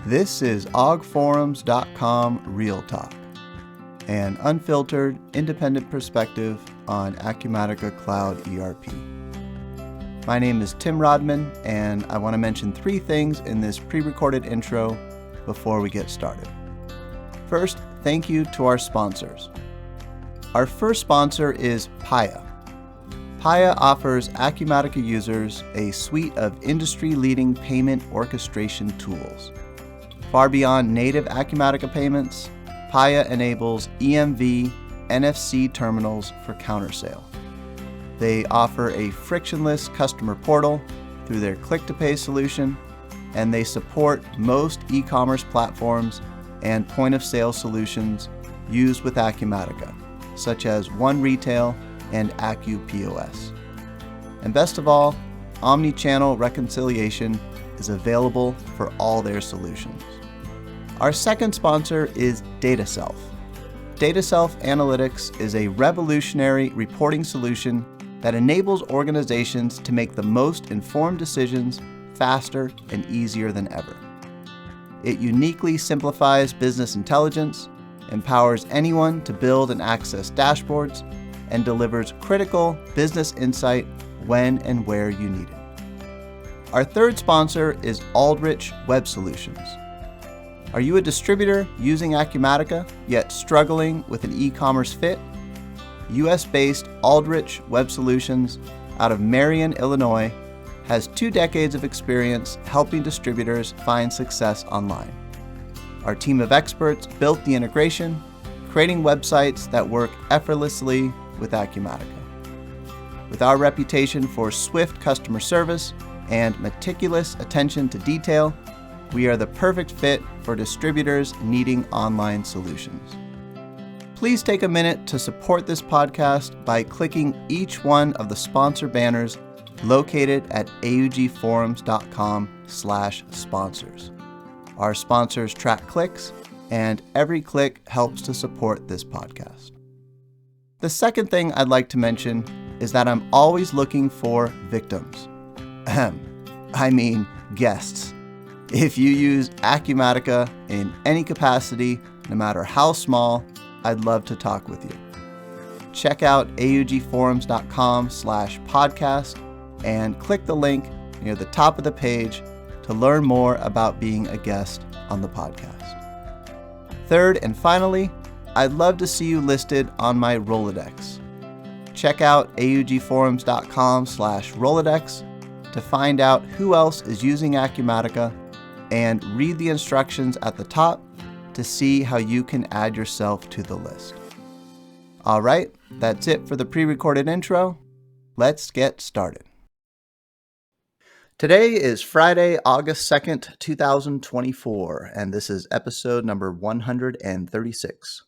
This is ogforums.com Real Talk, an unfiltered, independent perspective on Acumatica Cloud ERP. My name is Tim Rodman, and I want to mention three things in this pre-recorded intro before we get started. First, thank you to our sponsors. Our first sponsor is Paya. Paya offers Acumatica users a suite of industry-leading payment orchestration tools. Far beyond native Acumatica payments, Paya enables EMV NFC terminals for countersale. They offer a frictionless customer portal through their click-to-pay solution, and they support most e-commerce platforms and point-of-sale solutions used with Acumatica, such as One Retail and AcuPOS. And best of all, omni-channel reconciliation is available for all their solutions. Our second sponsor is DataSelf. DataSelf Analytics is a revolutionary reporting solution that enables organizations to make the most informed decisions faster and easier than ever. It uniquely simplifies business intelligence, empowers anyone to build and access dashboards, and delivers critical business insight when and where you need it. Our third sponsor is Aldrich Web Solutions. Are you a distributor using Acumatica, yet struggling with an e-commerce fit? US-based Aldrich Web Solutions out of Marion, Illinois, has 2 decades of experience helping distributors find success online. Our team of experts built the integration, creating websites that work effortlessly with Acumatica. With our reputation for swift customer service and meticulous attention to detail, we are the perfect fit for distributors needing online solutions. Please take a minute to support this podcast by clicking each one of the sponsor banners located at augforums.com/sponsors. Our sponsors track clicks, and every click helps to support this podcast. The second thing I'd like to mention is that I'm always looking for victims. I mean guests. If you use Acumatica in any capacity, no matter how small, I'd love to talk with you. Check out augforums.com/podcast and click the link near the top of the page to learn more about being a guest on the podcast. Third and finally, I'd love to see you listed on my Rolodex. Check out augforums.com/Rolodex to find out who else is using Acumatica and read the instructions at the top to see how you can add yourself to the list. All right, that's it for the pre-recorded intro. Let's get started. Today is Friday, August 2nd, 2024, and this is episode number 136.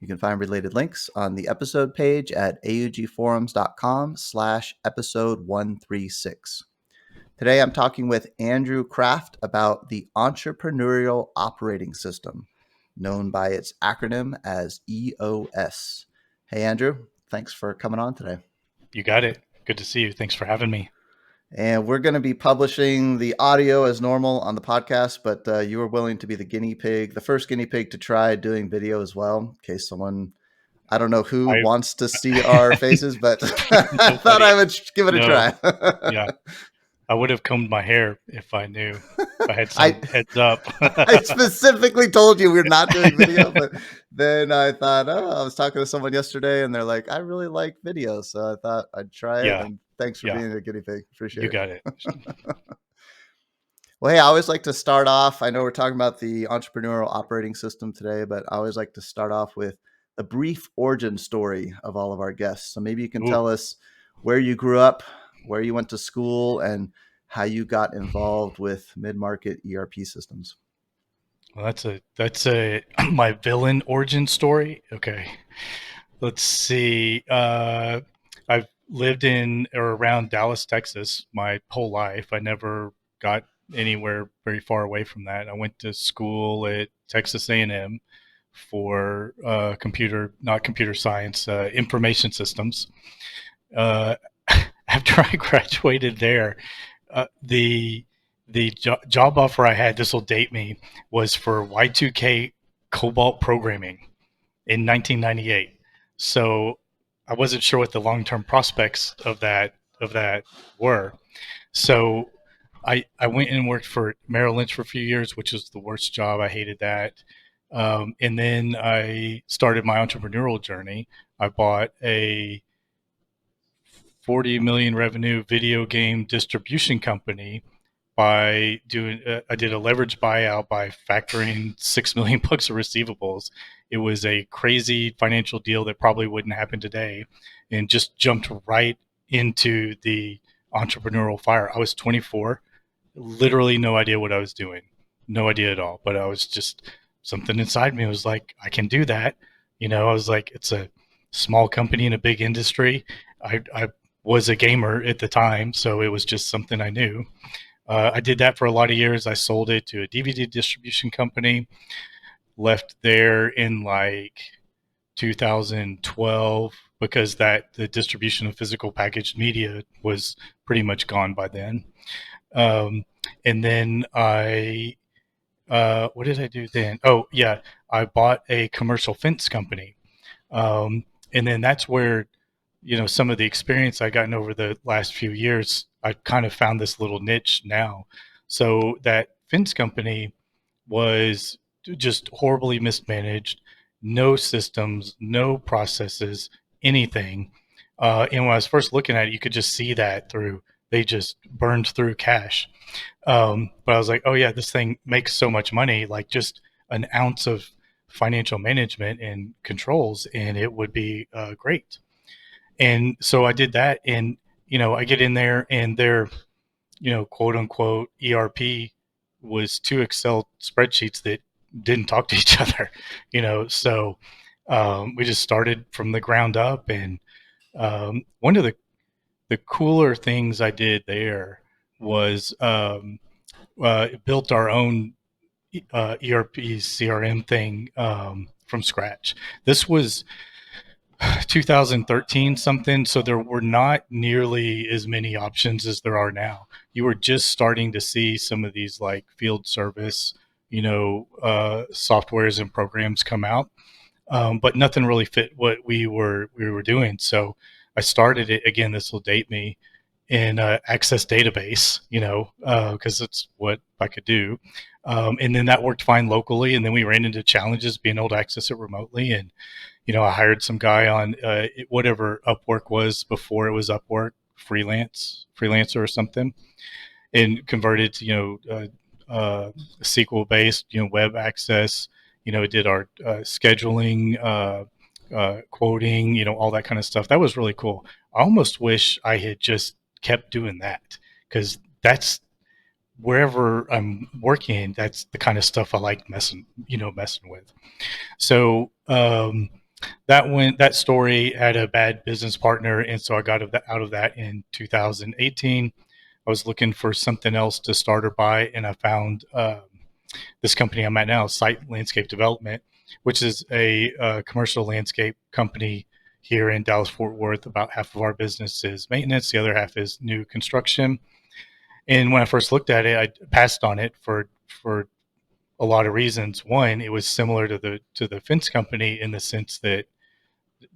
You can find related links on the episode page at augforums.com/episode 136. Today, I'm talking with Andrew Kraft about the Entrepreneurial Operating System, known by its acronym as EOS. Hey, Andrew, thanks for coming on today. You got it. Good to see you. Thanks for having me. And we're going to be publishing the audio as normal on the podcast, but you were willing to be the guinea pig, the first guinea pig to try doing video as well, in case someone, I don't know who wants to see our faces, but I thought I would give it a try. Yeah. I would have combed my hair if I knew. If I had some heads up. I specifically told you we're not doing video, but then I thought, I was talking to someone yesterday and they're like, I really like video. So I thought I'd try it. And thanks for being a guinea pig. Appreciate it. You got it. Well, hey, I always like to start off. I know we're talking about the entrepreneurial operating system today, but I always like to start off with a brief origin story of all of our guests. So maybe you can tell us where you grew up, where you went to school, and how you got involved with mid-market ERP systems. Well, that's my villain origin story. Okay, let's see. I've lived in or around Dallas, Texas, my whole life. I never got anywhere very far away from that. I went to school at Texas A&M for computer science, information systems. After I graduated there, the the job offer I had, this will date me, was for Y2K COBOL programming in 1998. So I wasn't sure what the long-term prospects of that were. So I went and worked for Merrill Lynch for a few years, which was the worst job. I hated that. And then I started my entrepreneurial journey. I bought a 40 million revenue video game distribution company by doing I did a leverage buyout by factoring 6 million bucks of receivables. It was a crazy financial deal that probably wouldn't happen today, and just jumped right into the entrepreneurial fire. I was 24, literally no idea what I was doing, no idea at all. But I was just, something inside me was like, I can do that. I was like, it's a small company in a big industry. I was a gamer at the time, so it was just something I knew. I did that for a lot of years. I sold it to a DVD distribution company, left there in like 2012 because the distribution of physical packaged media was pretty much gone by then. Um, and then what did I do then? Oh, yeah, I bought a commercial fence company. Um, and then that's where, some of the experience I gotten over the last few years, I kind of found this little niche now. So that fence company was just horribly mismanaged, no systems, no processes, anything. And when I was first looking at it, you could just see that through, they just burned through cash. But I was like, oh yeah, this thing makes so much money, like just an ounce of financial management and controls, and it would be great. And so I did that, and I get in there, and their quote unquote ERP was two Excel spreadsheets that didn't talk to each other. So we just started from the ground up, and one of the cooler things I did there was built our own ERP CRM thing from scratch. This was 2013 something, so there were not nearly as many options as there are now. You were just starting to see some of these like field service, softwares and programs come out, but nothing really fit what we were doing. So I started it again. This will date me in Access database, because it's what I could do. And then that worked fine locally. And then we ran into challenges being able to access it remotely. And I hired some guy on whatever Upwork was before it was Upwork, freelancer or something, and converted to SQL based web access. It did our scheduling, quoting, all that kind of stuff. That was really cool. I almost wish I had just kept doing that, because that's wherever I'm working. That's the kind of stuff I like messing with. So that story had a bad business partner, and so I got out of that in 2018. I was looking for something else to start or buy, and I found this company I'm at now, Site Landscape Development, which is a commercial landscape company here in Dallas Fort Worth. About half of our business is maintenance, the other half is new construction. And when I first looked at it, I passed on it for a lot of reasons. One, it was similar to the fence company in the sense that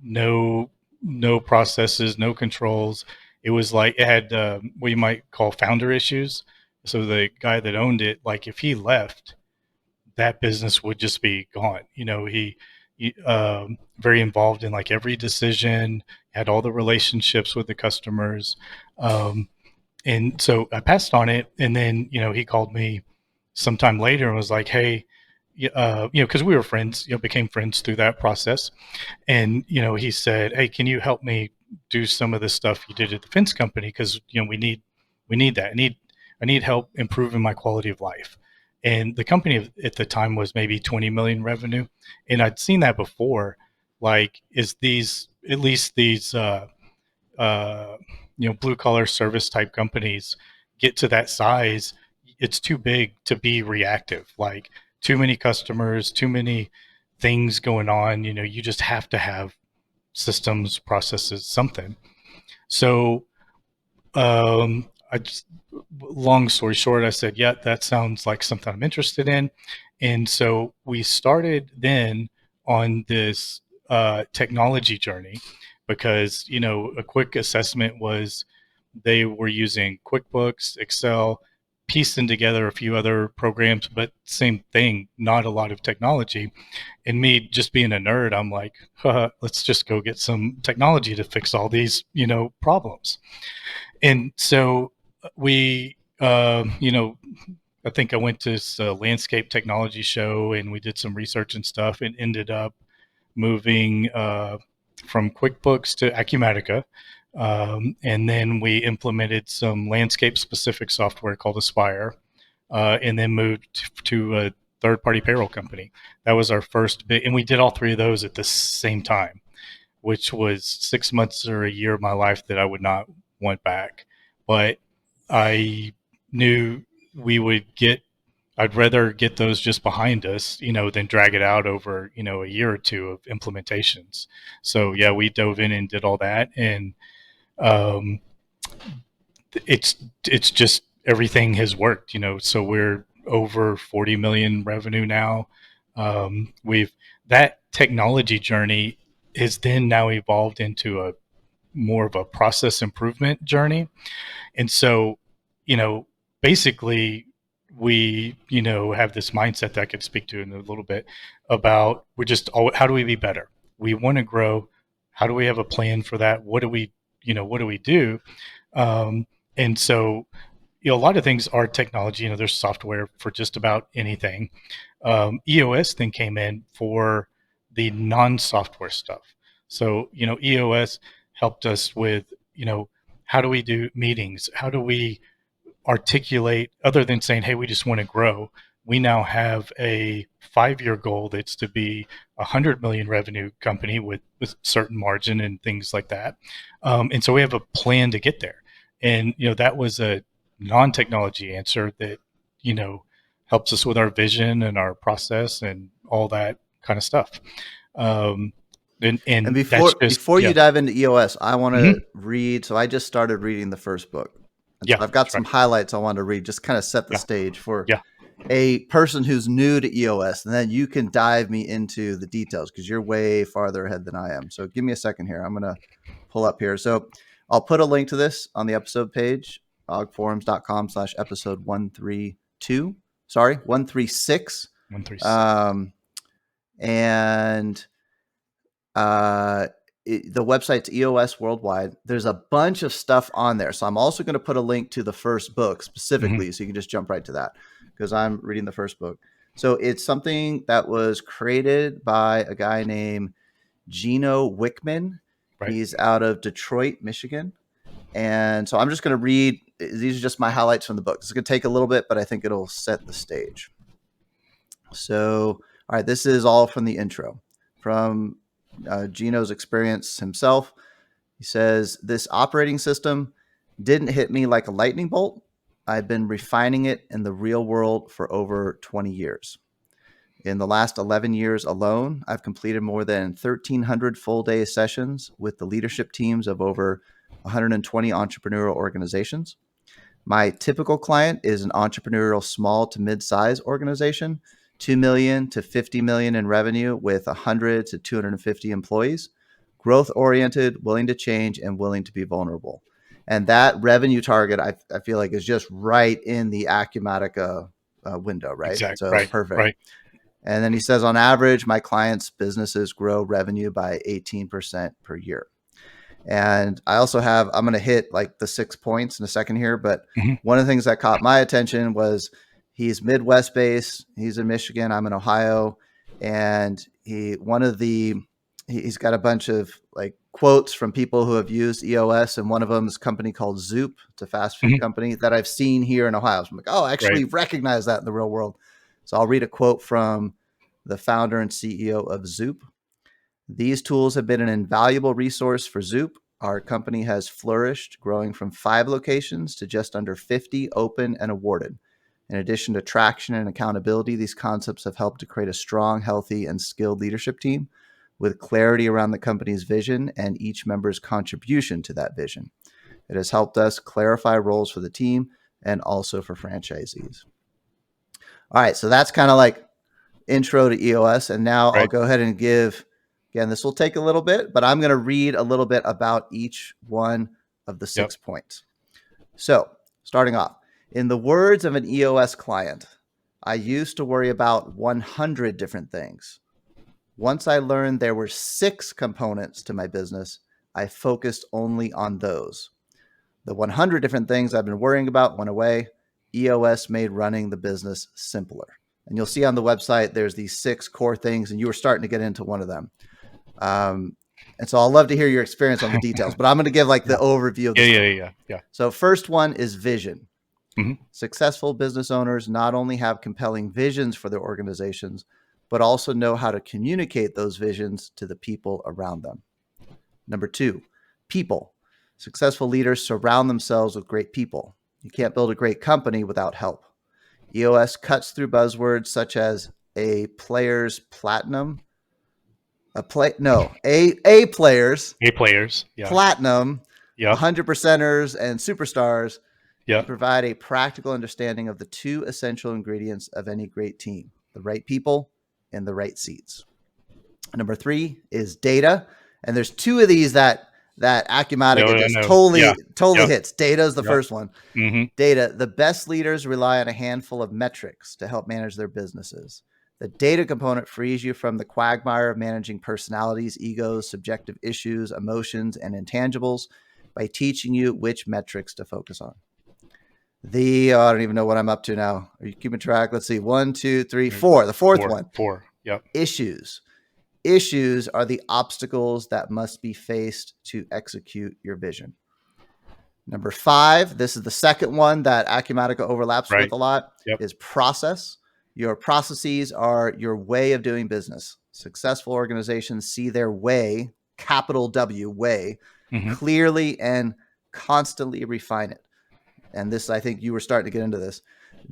no processes, no controls. It was like it had what you might call founder issues. So the guy that owned it, like if he left, that business would just be gone. He very involved in like every decision, had all the relationships with the customers. And so I passed on it, and then he called me sometime later and was like, "Hey, because we were friends, became friends through that process." And he said, "Hey, can you help me do some of the stuff you did at the fence company? Because we need that. I need help improving my quality of life." And the company at the time was maybe 20 million revenue, and I'd seen that before. Like, is these at least these uh, blue collar service type companies get to that size, it's too big to be reactive. Like, too many customers, too many things going on. You just have to have systems, processes, something. So I just long story short, I said, yeah, that sounds like something I'm interested in. And so we started then on this technology journey because, a quick assessment was they were using QuickBooks, Excel, piecing together a few other programs, but same thing, not a lot of technology. And me just being a nerd, I'm like, let's just go get some technology to fix all these, problems. And so we, I think I went to this landscape technology show and we did some research and stuff and ended up moving from QuickBooks to Acumatica. And then we implemented some landscape specific software called Aspire, and then moved to a third party payroll company. That was our first big, and we did all three of those at the same time, which was 6 months or a year of my life that I would not want back. But I knew we would get, I'd rather get those just behind us, than drag it out over, a year or two of implementations. So yeah, we dove in and did all that. And um, it's just everything has worked, so we're over 40 million revenue now. We've that technology journey has then now evolved into a more of a process improvement journey. And so, you know, basically we, have this mindset that I could speak to in a little bit about we're just, how do we be better? We want to grow. How do we have a plan for that? What do we do? Um, and so, a lot of things are technology. There's software for just about anything. EOS then came in for the non-software stuff. So, EOS helped us with, how do we do meetings? How do we articulate, other than saying, hey, we just want to grow? We now have a 5-year goal that's to be 100 million revenue company with certain margin and things like that. And so we have a plan to get there. And, that was a non-technology answer that, you know, helps us with our vision and our process and all that kind of stuff. Um, And and that's just, before you yeah. dive into EOS, I want Hmm. to read. So I just started reading the first book, and so Yeah, I've got that's right. some highlights I want to read, just kind of set the Yeah. stage for Yeah. a person who's new to EOS, and then you can dive me into the details because you're way farther ahead than I am. So give me a second here. I'm gonna pull up here. So I'll put a link to this on the episode page, ogforums.com/episode 132. Sorry, 136. 136. Um, and uh, the website's EOS Worldwide. There's a bunch of stuff on there. So I'm also going to put a link to the first book Hmm. specifically, so you can just jump right to that because I'm reading the first book. So it's something that was created by a guy named Gino Wickman. Right. He's out of Detroit, Michigan. And so I'm just going to read. These are just my highlights from the book. It's going to take a little bit, but I think it'll set the stage. So, all right, this is all from the intro, from Gino's experience himself. He says, this operating system didn't hit me like a lightning bolt. I've been refining it in the real world for over 20 years. In the last 11 years alone, I've completed more than 1,300 full day sessions with the leadership teams of over 120 entrepreneurial organizations. My typical client is an entrepreneurial small to mid-size organization, 2 million to 50 million in revenue with 100 to 250 employees, growth oriented, willing to change, and willing to be vulnerable. And that revenue target, I feel like, is just right in the Acumatica window, right? Exact. So Right. perfect. Right. And then he says, on average, my clients' businesses grow revenue by 18% per year. And I also have, I'm going to hit like the 6 points in a second here. But Hmm. one of the things that caught my attention was he's Midwest based. He's in Michigan. I'm in Ohio. And he's got a bunch of like quotes from people who have used EOS. And one of them is a company called Zoop. It's a fast food Hmm. company that I've seen here in Ohio. So I'm like, oh, I Right. actually recognize that in the real world. So I'll read a quote from the founder and CEO of Zoop. These tools have been an invaluable resource for Zoop. Our company has flourished, growing from 5 locations to just under 50 open and awarded. In addition to traction and accountability, these concepts have helped to create a strong, healthy, and skilled leadership team with clarity around the company's vision and each member's contribution to that vision. It has helped us clarify roles for the team, and also for franchisees. All right, so that's kind of like intro to EOS. And now I'll Right. go ahead and give, again, this will take a little bit, but I'm going to read a little bit about each one of the 6 Yep. points. So, starting off, in the words of an EOS client, I used to worry about 100 different things. Once I learned there were 6 components to my business, I focused only on those. The 100 different things I've been worrying about went away. EOS made running the business simpler. And you'll see on the website, there's these 6 core things, and you were starting to get into one of them. And so I'll love to hear your experience on the details, but I'm going to give like the overview of the story. Yeah. So first one is vision. Mm-hmm. Successful business owners not only have compelling visions for their organizations, but also know how to communicate those visions to the people around them. Number 2, people. Successful leaders surround themselves with great people. You can't build a great company without help. EOS cuts through buzzwords such as a player's platinum, a players A players. Yeah. platinum, Yep. 100 percenters, and superstars to Yep. provide a practical understanding of the 2 essential ingredients of any great team: the right people and the right seats. Number 3 is data, and there's 2 of these that Acumatica I just know. totally Yep. hits. Data is the Yep. first one. Mm-hmm. Data. The best leaders rely on a handful of metrics to help manage their businesses. The data component frees you from the quagmire of managing personalities, egos, subjective issues, emotions, and intangibles by teaching you which metrics to focus on. I don't even know what I'm up to now. Are you keeping track? Let's see. 1, 2, 3, 4. The fourth one. Four. Yep. Issues. Issues are the obstacles that must be faced to execute your vision. Number 5, this is the second one that Acumatica overlaps Right. with a lot, Yep. is process. Your processes are your way of doing business. Successful organizations see their way, capital W, way, Mm-hmm. clearly and constantly refine it. And this, I think you were starting to get into this.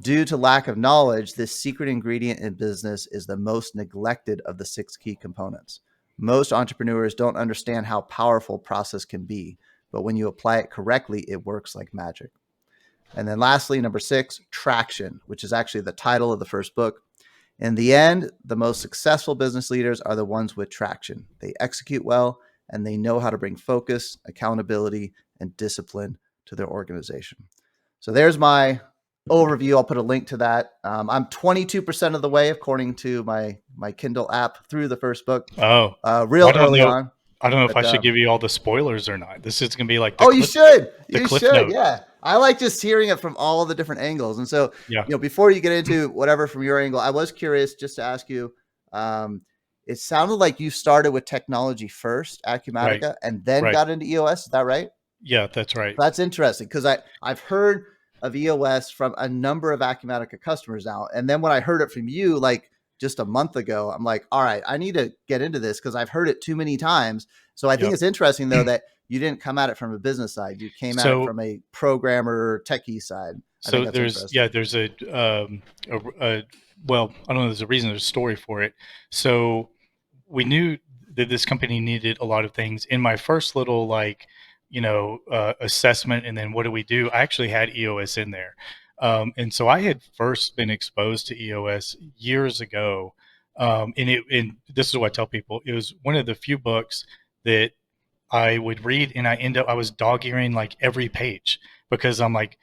Due to lack of knowledge, this secret ingredient in business is the most neglected of the 6 key components. Most entrepreneurs don't understand how powerful process can be, but when you apply it correctly, it works like magic. And then lastly, number 6, traction, which is actually the title of the first book. In the end, the most successful business leaders are the ones with traction. They execute well, and they know how to bring focus, accountability, and discipline to their organization. So there's my overview. I'll put a link to that. I'm 22% of the way, according to my Kindle app, through the first book. Oh, Real I don't early know. on. I don't know if I But should give you all the spoilers or not. This is gonna be like oh, you should. the You cliff should. note. Yeah. I like just hearing it from all the different angles. And so, Yeah. before you get into whatever from your angle, I was curious just to ask you. It sounded like you started with technology first, Right. Acumatica, and then Right. got into EOS. Is that right? Yeah, that's right. That's interesting because I've heard of EOS from a number of Acumatica customers now, and then when I heard it from you, like just a month ago, I'm like, all right, I need to get into this because I've heard it too many times. So I think Yep. it's interesting though that you didn't come at it from a business side; you came at it So from a programmer, techie side. I think so that's there's interesting. there's a well, I don't know, there's a reason, there's a story for it. So we knew that this company needed a lot of things. In my first little assessment, and then what do we do? I actually had EOS in there, and so I had first been exposed to EOS years ago, and this is what I tell people: it was one of the few books that I would read, and I was dog earing like every page because I'm like,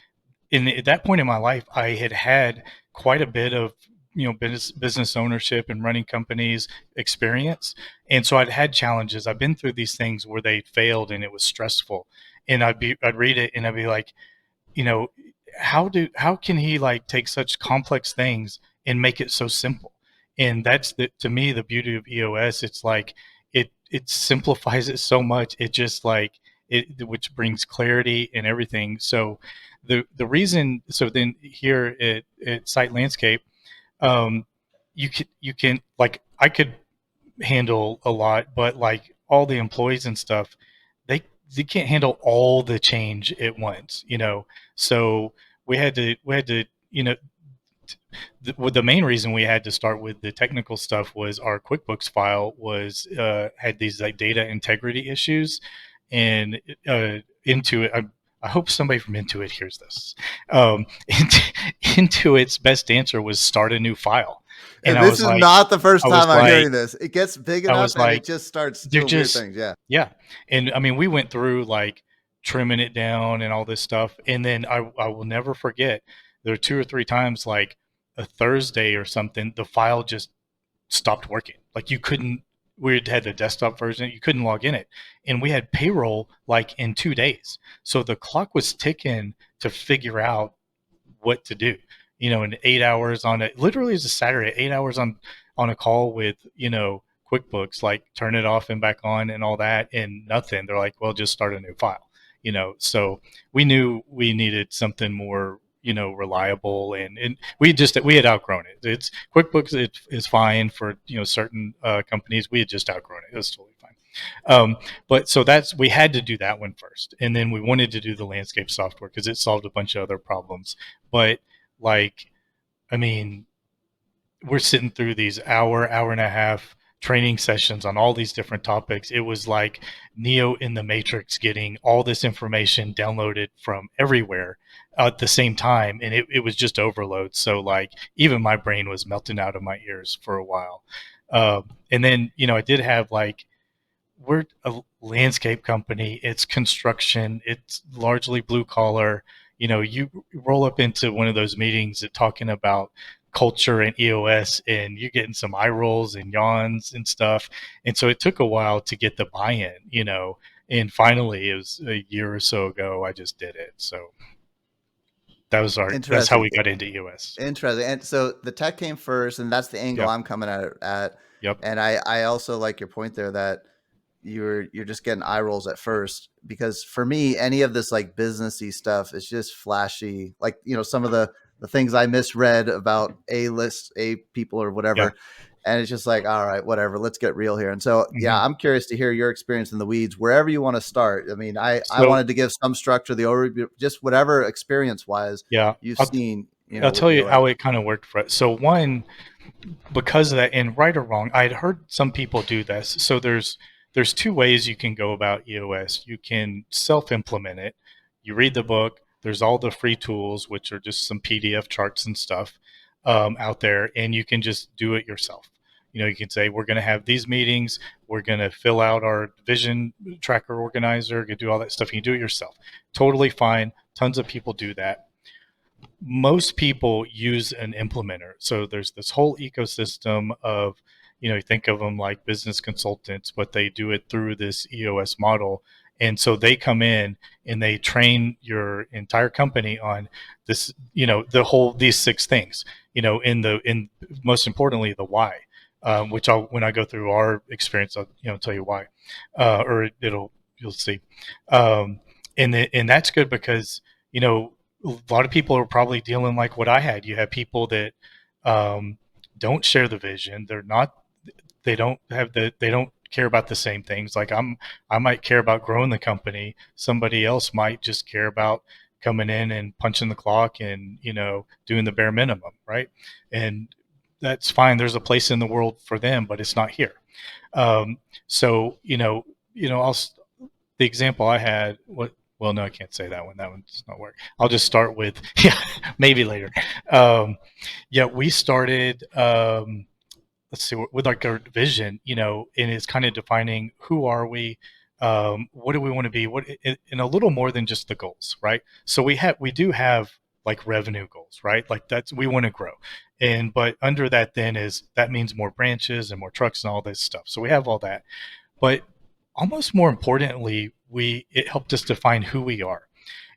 at that point in my life, I had quite a bit of business ownership and running companies experience, and so I'd had challenges. I've been through these things where they failed and it was stressful, and I'd read it and I'd be like, you know, how can he like take such complex things and make it so simple? And that's to me the beauty of EOS. It's like it simplifies it so much. It just like it which brings clarity and everything. So the reason, so then here at Site Landscape, um, you can like, I could handle a lot, but like all the employees and stuff, they they can't handle all the change at once. So we had to the main reason we had to start with the technical stuff was our QuickBooks file was had these like data integrity issues, and Intuit. I hope somebody from Intuit hears this. Um, Intuit's best answer was start a new file, and And this is not the first I was time I'm like, hearing this. It gets big I enough was and like, it just starts they're doing weird just, things. Yeah. yeah. And I mean, we went through like trimming it down and all this stuff. And then I will never forget there were two or three times like a Thursday or something, the file just stopped working. Like you couldn't, we had the desktop version, you couldn't log in it. And we had payroll like in 2 days. So the clock was ticking to figure out what to do. In 8 hours on it, literally it's a Saturday, 8 hours on a call with, QuickBooks, like turn it off and back on and all that, and nothing. They're like, well, just start a new file. So we knew we needed something more, reliable, and we had outgrown it. It's QuickBooks, it is fine for certain companies. We had just outgrown it. It was totally fine. But so we had to do that one first, and then we wanted to do the landscape software because it solved a bunch of other problems. But like, I mean, we're sitting through these hour and a half training sessions on all these different topics. It was like Neo in the Matrix getting all this information downloaded from everywhere at the same time. And it was just overload. So like even my brain was melting out of my ears for a while. And then, I did have like, we're a landscape company. It's construction. It's largely blue collar. You roll up into one of those meetings that talking about culture and EOS, and you're getting some eye rolls and yawns and stuff. And so it took a while to get the buy-in, and finally it was a year or so ago, I just did it. So that's how Interesting. we got into EOS. Interesting. And so the tech came first, and that's the angle Yeah. I'm coming at it at. Yep. And I also like your point there that you're just getting eye rolls at first, because for me, any of this like businessy stuff is just flashy. Like, some of the things I misread about A people or Yeah. whatever. And it's just like, all right, whatever, let's get real here. And so, yeah, Hmm. I'm curious to hear your experience in the weeds, wherever you want to start. I mean, I So wanted to give some structure, the overview, just whatever experience wise yeah, you've I'll, seen, I'll with tell you EOS. how it kind of worked for us. So one, because of that, and right or wrong, I'd heard some people do this. So there's two ways you can go about EOS. You can self-implement it. You read the book. There's all the free tools, which are just some PDF charts and stuff out there, and you can just do it yourself. You can say we're going to have these meetings. We're going to fill out our vision tracker organizer. You can do all that stuff. You can do it yourself. Totally fine. Tons of people do that. Most people use an implementer. So there's this whole ecosystem of, you think of them like business consultants, but they do it through this EOS model. And so they come in and they train your entire company on this, these six things, in most importantly, the why, which when I go through our experience, I'll, tell you why, or you'll see. Um, and that's good because, a lot of people are probably dealing like what I had. You have people that um, don't share the vision. They don't care about the same things. Like I might care about growing the company. Somebody else might just care about coming in and punching the clock and, doing the bare minimum. Right. And that's fine. There's a place in the world for them, but it's not here. So, I'll, the example I had, well, no, I can't say that one. That one's not work. I'll just start with, yeah, maybe later. Yeah, we started, let's see, with like our vision, and it's kind of defining who are we, what do we want to be, and a little more than just the goals, right? So we do have like revenue goals, right? Like we want to grow. But under that then that means more branches and more trucks and all this stuff. So we have all that. But almost more importantly, it helped us define who we are,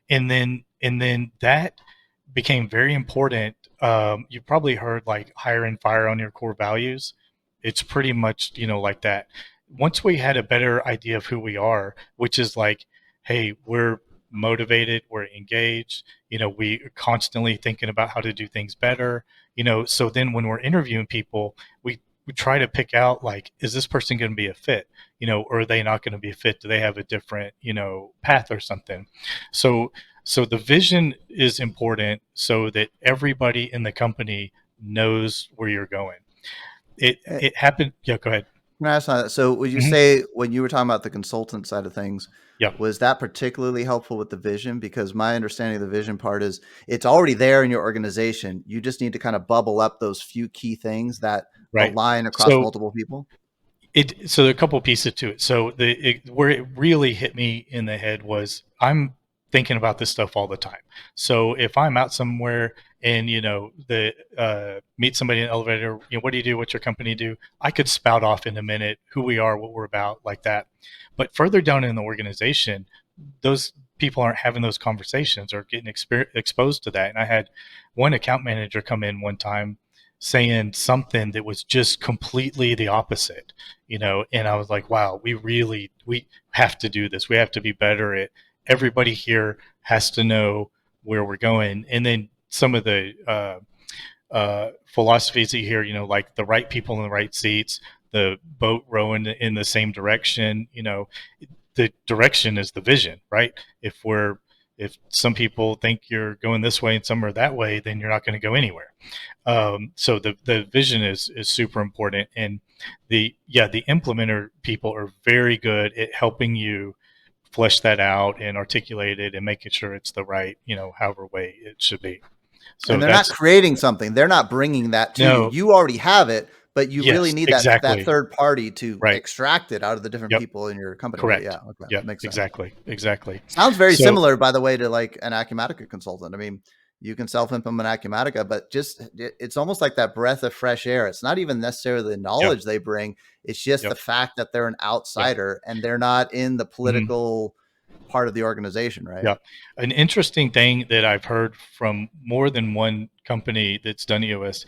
and then that became very important. You probably heard like hire and fire on your core values. It's pretty much like that. Once we had a better idea of who we are, which is like, hey, we're motivated, we're engaged. We are constantly thinking about how to do things better. So then when we're interviewing people, we try to pick out like, is this person going to be a fit? Or are they not going to be a fit? Do they have a different path or something? So the vision is important so that everybody in the company knows where you're going. Eh, It happened. Yeah, go ahead. Can I ask on that? So would you Hmm. say, when you were talking about the consultant side of things, Yeah. Was that particularly helpful with the vision? Because my understanding of the vision part is it's already there in your organization. You just need to kind of bubble up those few key things that Right. align across So multiple people. so there are a couple pieces to it. So where it really hit me in the head was I'm thinking about this stuff all the time. So if I'm out somewhere and the meet somebody in an elevator, what do you do? What's your company do? I could spout off in a minute who we are, what we're about, like that. But further down in the organization, those people aren't having those conversations or getting exposed to that. And I had one account manager come in one time saying something that was just completely the opposite, and I was like, wow, we have to do this. We have to be better at, everybody here has to know where we're going. And then some of the philosophies that you hear, like the right people in the right seats, the boat rowing in the same direction, the direction is the vision, right? If some people think you're going this way and some are that way, then you're not going to go anywhere. So the vision is super important, and the implementer people are very good at helping you flesh that out and articulate it and making sure it's the right, however way it should be. And So they're not that's creating something. They're not bringing that to you. no, You already have it, but you really yes, need that exactly, third party to right, extract it out of the different yep, people in your company, right? Yeah. correct, Okay. yep, Makes sense. exactly. Sounds very So similar, by the way, to like an Acumatica consultant. I mean, you can self-implement Acumatica, but just it's almost like that breath of fresh air. It's not even necessarily the yeah, knowledge they bring. It's just the yep, fact that they're an yeah. outsider and they're not in the Mhm. political part of the organization, right? Yeah. An interesting thing that I've heard from more than one company that's done EOS,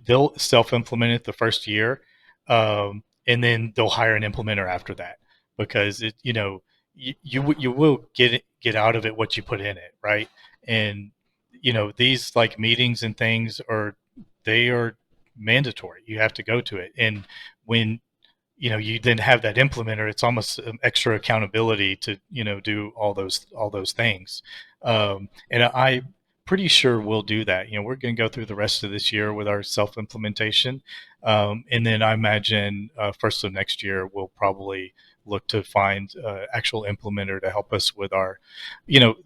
they'll self-implement it the first year, and then they'll hire an implementer after that, because you will get out of it what you put in it, right? And these like meetings and things they are mandatory. You have to go to it, and when you then have that implementer, it's almost extra accountability to do all those things. And I pretty sure we'll do that. We're going to go through the rest of this year with our self implementation, and then I imagine first of next year we'll probably look to find actual implementer to help us with our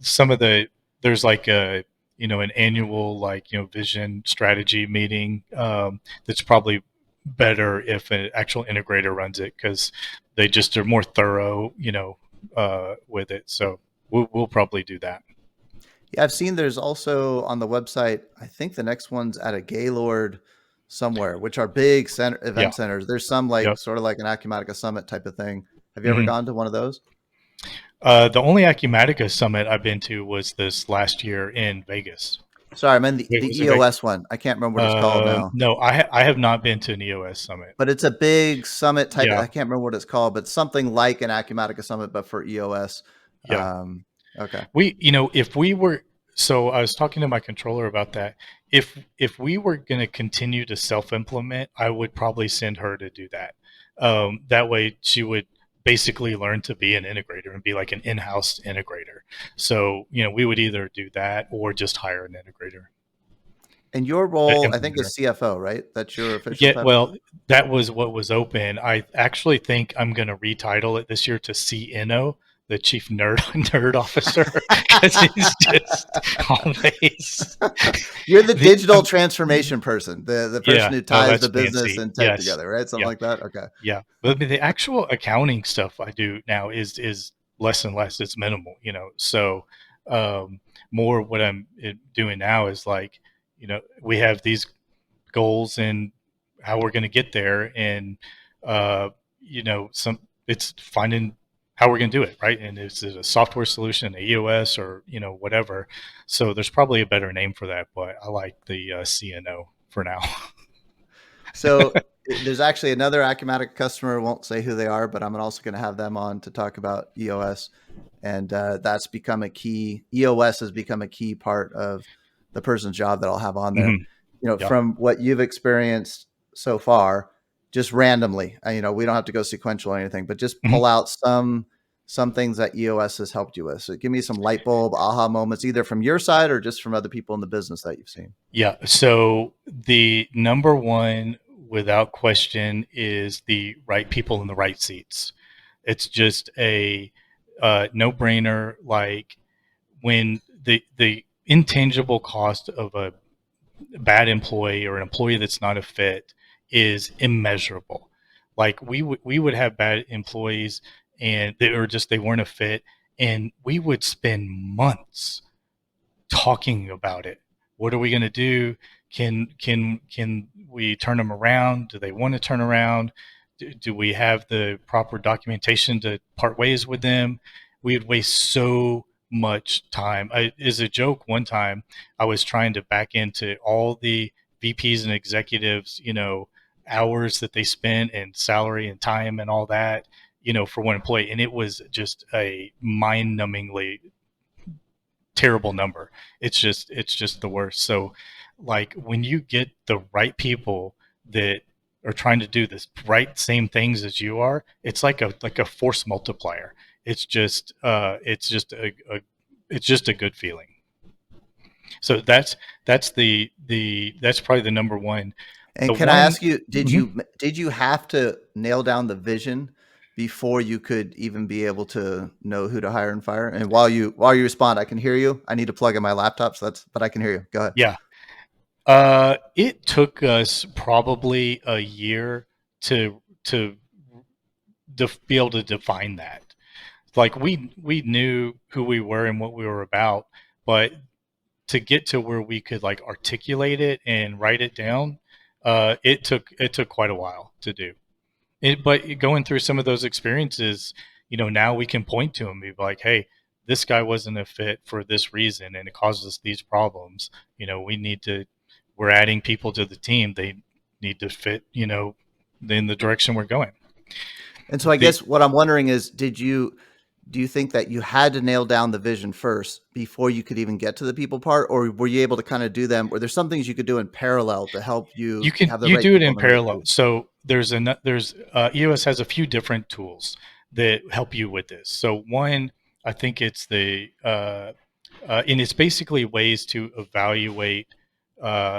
some of the there's like a an annual like vision strategy meeting, that's probably better if an actual integrator runs it, because they just are more thorough, with it. So we'll probably do that. Yeah, I've seen there's also on the website, I think the next one's at a Gaylord somewhere, which are big Yeah. event centers. There's some like Yep. sort of like an Acumatica Summit type of thing. Have you ever hmm gone to one of those? The only Acumatica summit I've been to was this last year in Vegas. Sorry, I meant Wait, was the it Vegas? EOS one. I can't remember what it's called now, No, I have not been to an EOS summit. but it's a big summit type. Yeah. I can't remember what it's called, but something like an Acumatica Summit, but for EOS. Yeah. Okay. If we were, so I was talking to my controller about that. If we were going to continue to self-implement, I would probably send her to do that. That way, she would basically learn to be an integrator and be like an in-house integrator. So, we would either do that or just hire an integrator, And your role, I think, implementer. is CFO, right? That's your official Yeah, title. well, that was what was open. I actually think I'm going to retitle it this year to CNO, the Chief Nerd Officer, because he's just always You're the the, digital transformation person, the person yeah. who Oh, ties that's the business fancy. and tech Yes. together, right? Something Yeah. like that. Okay. Yeah. But the actual accounting stuff I do now is less and less. It's minimal, So um, more what I'm doing now is like, we have these goals and how we're going to get there, and uh, some it's finding how we're going to do it, right? And is it a software solution, a EOS, or whatever? So there's probably a better name for that, but I like the CNO for now. So there's actually another Acumatica customer. Won't say who they are, but I'm also going to have them on to talk about EOS, and that's become a key. EOS has become a key part of the person's job that I'll have on there. hmm Yeah. From what you've experienced so far, just randomly, we don't have to go sequential or anything, but just hmm pull out some things that EOS has helped you with. So give me some light bulb aha moments, either from your side or just from other people in the business that you've seen. Yeah. So the number one, without question, is the right people in the right seats. It's just no brainer. Like when the intangible cost of a bad employee or an employee that's not a fit is immeasurable. Like we would have bad employees and they weren't a fit, and we would spend months talking about it. What are we going to do? Can we turn them around? Do they want to turn around? Do we have the proper documentation to part ways with them? We would waste so much time. As a joke, one time I was trying to back into all the VPs and executives, hours that they spent and salary and time and all that, for one employee, and it was just a mind-numbingly terrible number. It's just the worst. So like when you get the right people that are trying to do this right same things as you are, it's like a force multiplier. It's just a good feeling. So that's probably the number one. And The can I one. ask you, Mhm. did you have to nail down the vision before you could even be able to know who to hire and fire? And while you respond, I can hear you. I need to plug in my laptop, so that's but I can hear you. Go ahead. Yeah. It took us probably a year to be able to define that. Like we knew who we were and what we were about, but to get to where we could like articulate it and write it down, it took quite a while to do it. But going through some of those experiences, now we can point to them and be like, hey, this guy wasn't a fit for this reason and it caused us these problems. We need to, we're adding people to the team, they need to fit, in the direction we're going. And so I The guess what I'm wondering is, do you think that you had to nail down the vision first before you could even get to the people part, or were you able to kind of do them? Or there's some things you could do in parallel to help you have the you right do it people in in the right parallel. seat? So there's EOS has a few different tools that help you with this. So one, I think it's and it's basically ways to evaluate,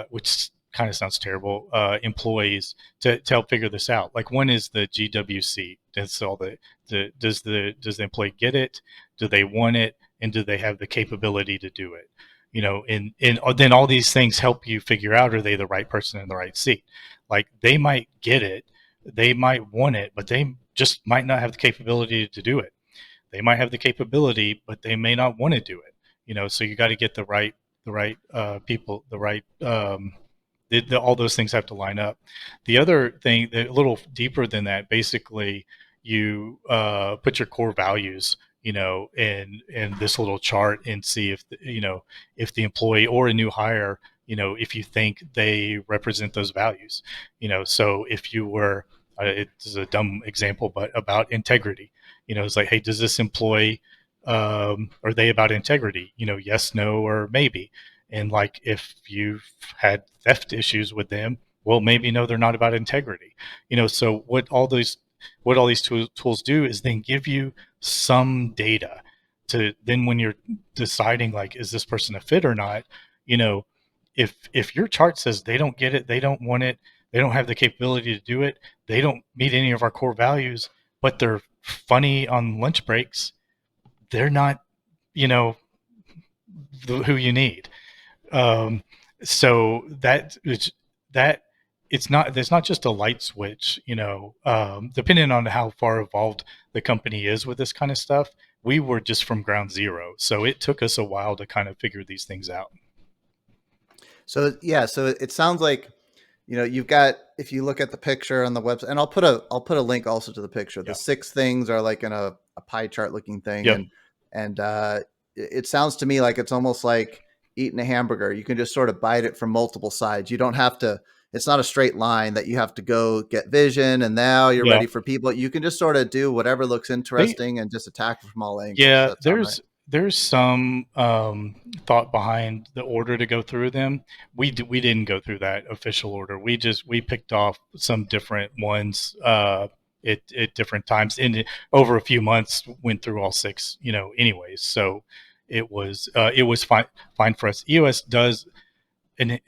which kind of sounds terrible, employees to help figure this out. Like one is the GWC. That's all does the employee get it? Do they want it? And do they have the capability to do it? And then all these things help you figure out, are they the right person in the right seat? Like they might get it, they might want it, but they just might not have the capability to do it. They might have the capability, but they may not want to do it. So you got to get the right people, the right all those things have to line up. The other thing, a little deeper than that, basically, you put your core values, in this little chart and see if the employee or a new hire, if you think they represent those values. So if you were, it's a dumb example, but about integrity, it's like, hey, does this employee, are they about integrity? Yes, no, or maybe. And like if you've had theft issues with them, well, maybe no, they're not about integrity. So what all these tools do is then give you some data to then when you're deciding like, is this person a fit or not, you know, if your chart says they don't get it, they don't want it, they don't have the capability to do it, they don't meet any of our core values, but they're funny on lunch breaks, they're not, you know, who you need. Um, so that it's not, there's not just a light switch, depending on how far evolved the company is with this kind of stuff. We were just from ground zero. So it took us a while to kind of figure these things out. So yeah, so it sounds like, you've got, if you look at the picture on the website, and I'll put a link also to the picture. The Yeah. six things are like in a pie chart looking thing, Yep. and it sounds to me like it's almost like eating a hamburger. You can just sort of bite it from multiple sides. You don't have to. It's not a straight line that you have to go get vision and now you're Yeah. ready for people. You can just sort of do whatever looks They, interesting and just attack from all angles. Does Yeah, that sound right? there's some thought behind the order to go through them. We didn't go through that official order. We picked off some different ones at different times, and over a few months went through all six. Anyways, so it was fine for us. EOS does an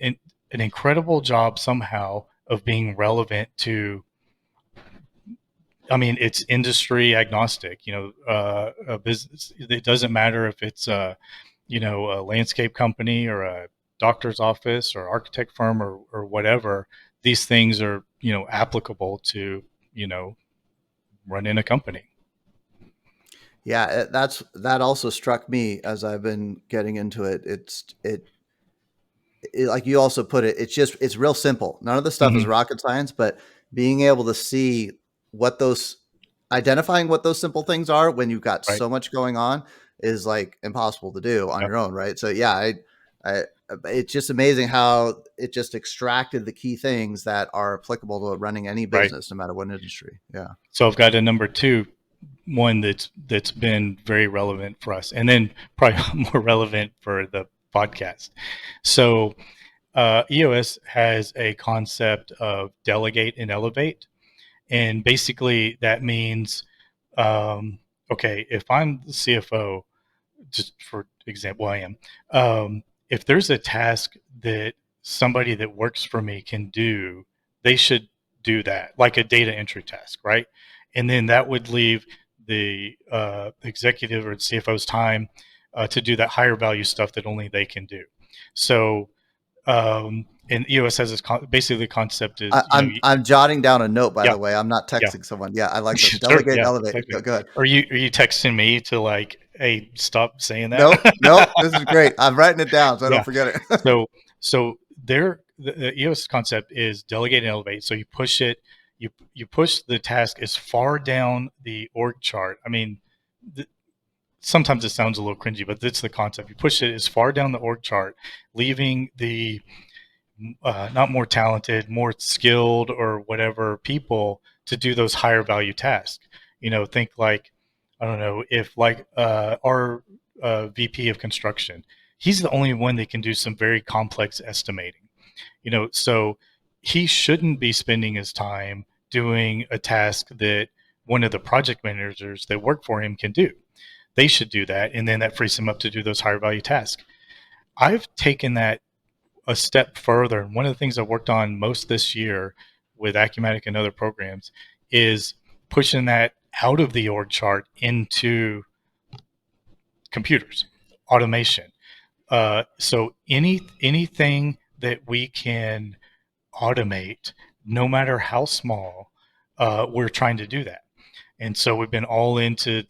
incredible job somehow of being relevant to I mean, it's industry agnostic. A business. It doesn't matter if it's a landscape company or a doctor's office or architect firm or whatever. These things are applicable to you know running a company. Yeah, that also struck me as I've been getting into it. Like you also put it, it's real simple. None of the stuff is Hmm. rocket science, but being able to see what those identifying what those simple things are when you've got Right. so much going on is like impossible to do on Yep. your own, right? So yeah, I it's just amazing how it just extracted the key things that are applicable to running any Right. business, no matter what industry. Yeah. So I've got a number two, one that's been very relevant for us, and then probably more relevant for the podcast. So EOS has a concept of delegate and elevate, and basically that means, okay, if I'm the CFO, just for example, I am. If there's a task that somebody that works for me can do, they should do that, like a data entry task, right? And then that would leave the executive or the CFO's time to do that higher value stuff that only they can do. So, and EOS has this basically the concept I, is, I'm jotting down a note, by yeah, the way. I'm not yeah, texting someone. Yeah, I like this. sure, Delegate and yeah, elevate. exactly. Go ahead. Are you texting me to like, hey, stop saying that? Nope, nope. This is great. I'm writing it down so I don't Yeah. forget it. So the EOS concept is delegate and elevate. So you push it, you push the task as far down the org chart. I mean, sometimes it sounds a little cringy, but that's the concept. You push it as far down the org chart, leaving the not more talented, more skilled, or whatever people to do those higher value tasks. Think like, I don't know, if like our VP of construction, he's the only one that can do some very complex estimating. So he shouldn't be spending his time doing a task that one of the project managers that work for him can do. They should do that, and then that frees him up to do those higher value tasks. I've taken that a step further. And one of the things I've worked on most this year with Acumatica and other programs is pushing that out of the org chart into computers, automation. So anything that we can automate, no matter how small, we're trying to do that. And so we've been all into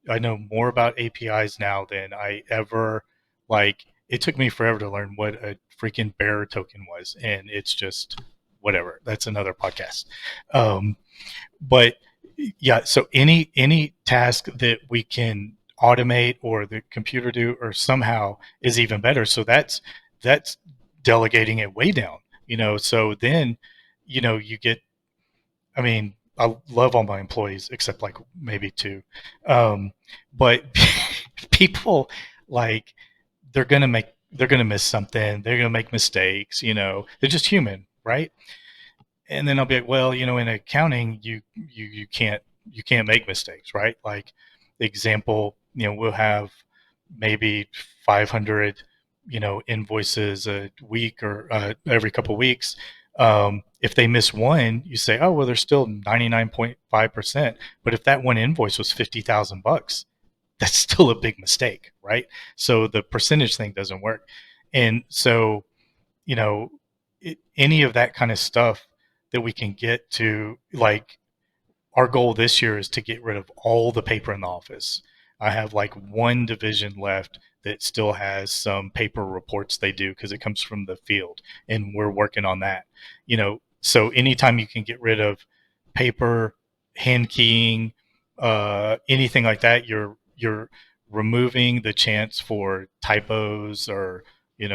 I know more about APIs now than I ever, like, it took me forever to learn what a freaking bearer token was. And it's just whatever. That's another podcast. But yeah, so any task that we can automate or the computer do or somehow is even better. So that's delegating it way down, so then, you get, I mean, I love all my employees except like maybe two. But people, like, they're gonna miss something. They're gonna make mistakes. They're just human, right? And then I'll be like, well, in accounting, you can't make mistakes, right? Like, example, we'll have maybe 500, invoices a week or every couple of weeks. If they miss one, you say, oh, well, they're still 99.5%. But if that one invoice was $50,000, that's still a big mistake, right? So the percentage thing doesn't work. And so, you know, any of that kind of stuff that we can get to, like, our goal this year is to get rid of all the paper in the office. I have like one division left that still has some paper reports they do because it comes from the field, and we're working on that. So anytime you can get rid of paper, hand keying, anything like that, you're removing the chance for typos or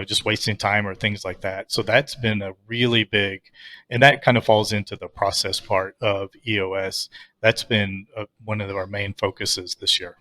just wasting time or things like that. So that's been a really big, and that kind of falls into the process part of EOS. That's been one of our main focuses this year.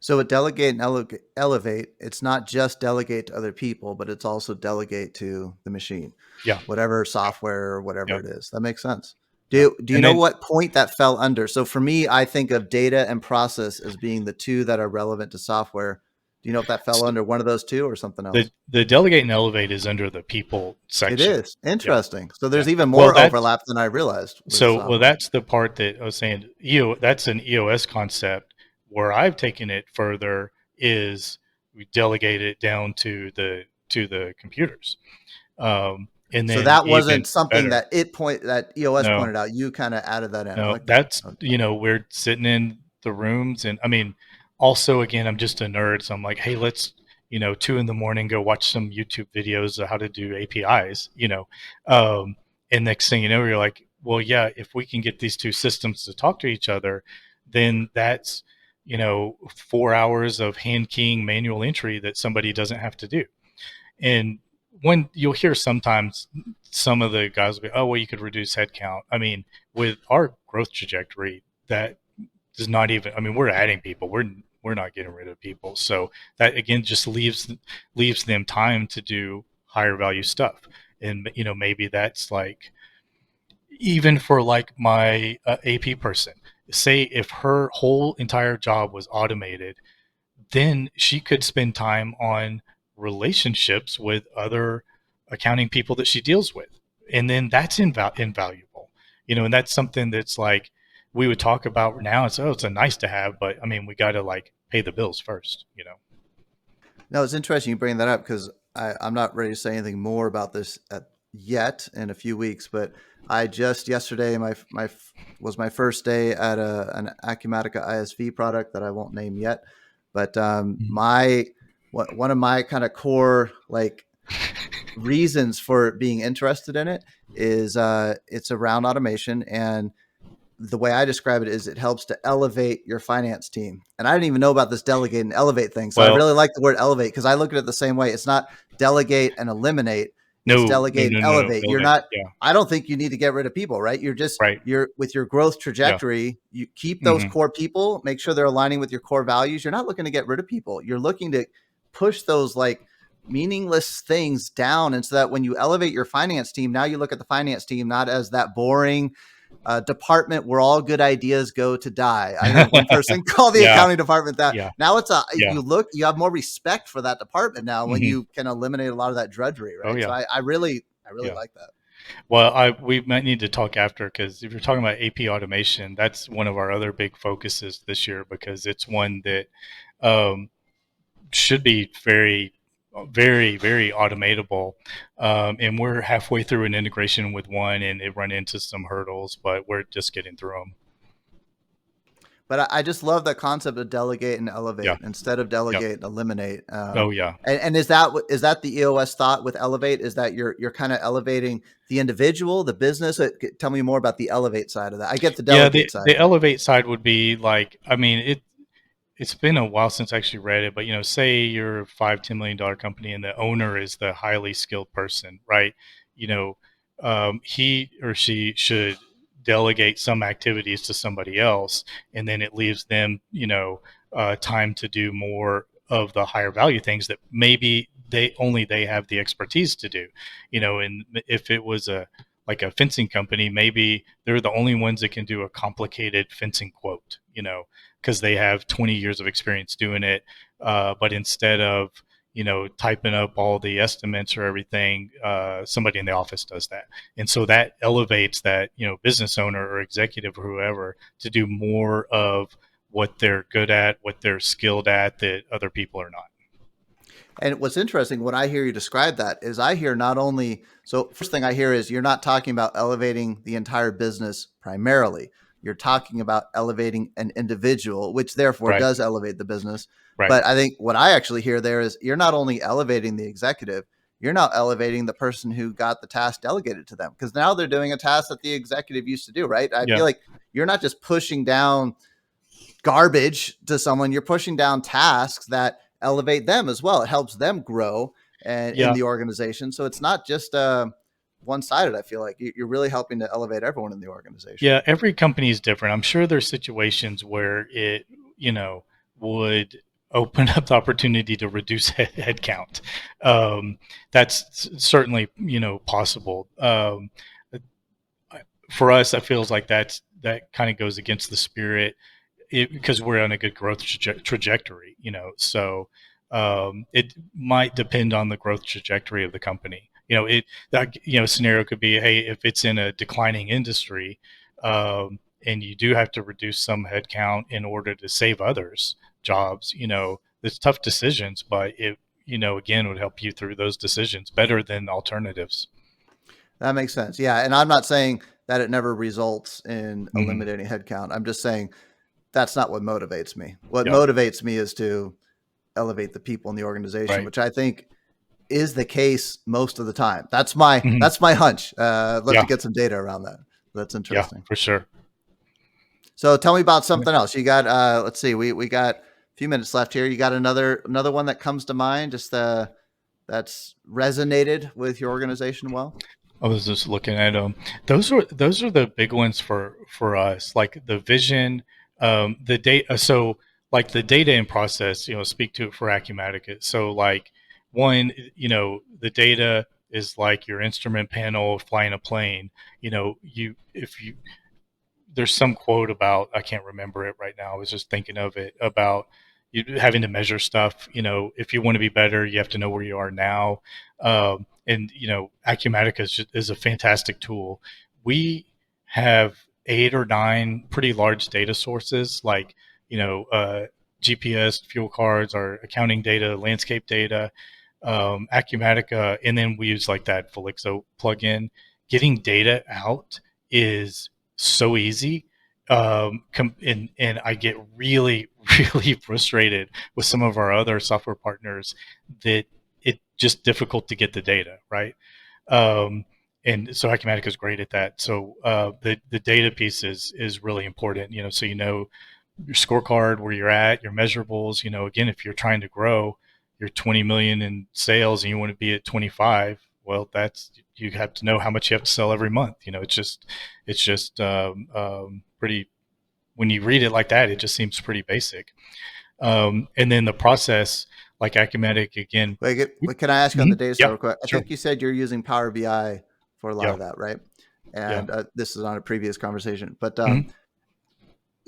So with delegate and elevate, it's not just delegate to other people, but it's also delegate to the machine, Yeah, whatever software or whatever yeah, it is. That makes sense. yeah. Do you And know then, what point that fell under? So for me, I think of data and process as being the two that are relevant to software. Do you know if that fell So under one of those two or something the else? the delegate and elevate is under the people It section. is Yeah, interesting. So yeah. there's even Well, more that's overlap than I realized with well, software. that's the part that I was saying. That's an EOS concept. Where I've taken it further is we delegate it down to the computers, and So then that wasn't even something better. that EOS No, pointed out. You kind of added that in. I no, like that. that's, Okay. we're sitting in the rooms, and I mean, also again, I'm just a nerd, so I'm like, hey, let's, 2 in the morning, go watch some YouTube videos of how to do APIs, and next thing you know, you're like, well, yeah, if we can get these two systems to talk to each other, then that's, 4 hours of hand keying manual entry that somebody doesn't have to do. And when you'll hear sometimes some of the guys will be, oh, well, you could reduce headcount. I mean, with our growth trajectory, that does not even. I mean, we're adding people. We're not getting rid of people. So that again just leaves them time to do higher value stuff. And maybe that's like, even for like my AP person. Say if her whole entire job was automated, then she could spend time on relationships with other accounting people that she deals with. And then that's invaluable, and that's something that's like we would talk about now. It's, oh, it's a nice to have, but I mean, we got to like pay the bills first. No, it's interesting you bring that up because I'm not ready to say anything more about this yet in a few weeks. But I just yesterday was my first day at an Acumatica ISV product that I won't name yet. But one of my kind of core like reasons for being interested in it is it's around automation, and the way I describe it is it helps to elevate your finance team. And I didn't even know about this delegate and elevate thing. So I Well, really like the word elevate because I look at it the same way. It's not delegate and eliminate, it's no, no, delegate and no, no, no, elevate. You're elevate. not, Yeah, I don't think you need to get rid of people, right? right. You're with your growth Yeah. trajectory, you keep those Hmm. core people, make sure they're aligning with your core values. You're not looking to get rid of people. You're looking to push those like meaningless things down. And so that when you elevate your finance team, now you look at the finance team not as that boring department where all good ideas go to die. I heard one person call the Yeah, accounting department that. yeah, Now yeah. you have more respect for that department now when Hmm. you can eliminate a lot of that drudgery, Oh right? So yeah, I really yeah. like that. Well, we might need to talk after, because if you're talking about AP automation, that's one of our other big focuses this year, because it's one that um, should be very, very, very automatable. And we're halfway through an integration with one, and it run into some hurdles, but we're just getting through them. But I just love that concept of delegate and Yeah. elevate instead of Yep. delegate and eliminate. Oh yeah. And is that the EOS thought with elevate? Is that you're kind of elevating the individual, the business? Tell me more about the elevate side of that. I get the Yeah. delegate side The of it. elevate side would be like, I mean, it's been a while since I actually read it, but say you're a $5-10 million company, and the owner is the highly skilled person, right? You know, he or she should delegate some activities to somebody else, and then it leaves them, time to do more of the higher value things that maybe they have the expertise to do. And if it was a like a fencing company, maybe they're the only ones that can do a complicated fencing quote. Because they have 20 years of experience doing it. But instead of typing up all the estimates or everything, somebody in the office does that, and so that elevates that business owner or executive or whoever to do more of what they're good at, what they're skilled at, that other people are not. And what's interesting, when I hear you describe that, is I hear not only, so first thing I hear is you're not talking about elevating the entire business primarily. You're talking about elevating an individual, which therefore Right, does elevate the business. right. But I think what I actually hear there is you're not only elevating the executive, you're now elevating the person who got the task delegated to them because now they're doing a task that the executive used to do, right? I Yeah, feel like you're not just pushing down garbage to someone, you're pushing down tasks that elevate them as well. It helps them grow and in yeah. the organization. So it's not just one sided. I feel like you're really helping to elevate everyone in the organization. Yeah, every company is different. I'm sure there's situations where it, would open up the opportunity to reduce headcount. That's certainly, possible. For us, that feels like that kind of goes against the spirit, because we're on a good growth trajectory. So It might depend on the growth trajectory of the company. That scenario could be, hey, if it's in a declining industry, and you do have to reduce some headcount in order to save others jobs. It's tough decisions, but it again would help you through those decisions better than alternatives. That makes sense. Yeah. And I'm not saying that it never results in Hmm. eliminating headcount. I'm just saying that's not what motivates me. What Yeah. motivates me is to elevate the people in the organization, Right. which I think is the case most of the time. Hmm. That's my hunch. I'd love to Yeah. get some data around that. That's Yeah, interesting. for sure. So tell me about something else. You got let's see, we got a few minutes left here. You got another one that comes to mind, just that's resonated with your organization well? I was just looking at them. Those are the big ones for us. Like the vision, the data. So like the data and process. Speak to it for Acumatica. So like one, the data is like your instrument panel flying a plane. You if you there's some quote about, I can't remember it right now. I was just thinking of it about you having to measure stuff. If you want to be better, you have to know where you are now. And Acumatica is a fantastic tool. We have 8 or 9 pretty large data sources, like you know uh, GPS, fuel cards, our accounting data, landscape data, Acumatica, and then we use like that Felixo plugin. Getting data out is so easy. And I get really, really frustrated with some of our other software partners that it's just difficult to get the data right. Um, and so Acumatica is great at that. So the data piece is really important. So your scorecard, where you're at, your measurables. Again, if you're trying to grow, you're 20 million in sales and you want to be at 25. Well, that's you have to know how much you have to sell every month. It's just pretty. When you read it like that, it just seems pretty basic. And then the process, like Acumatic, again. Wait, can I ask you on the Mhm. data side Yeah, real quick? I sure. think you said you're using Power BI for a lot Yeah, of that, right? yeah. And this is on a previous conversation, but Mhm.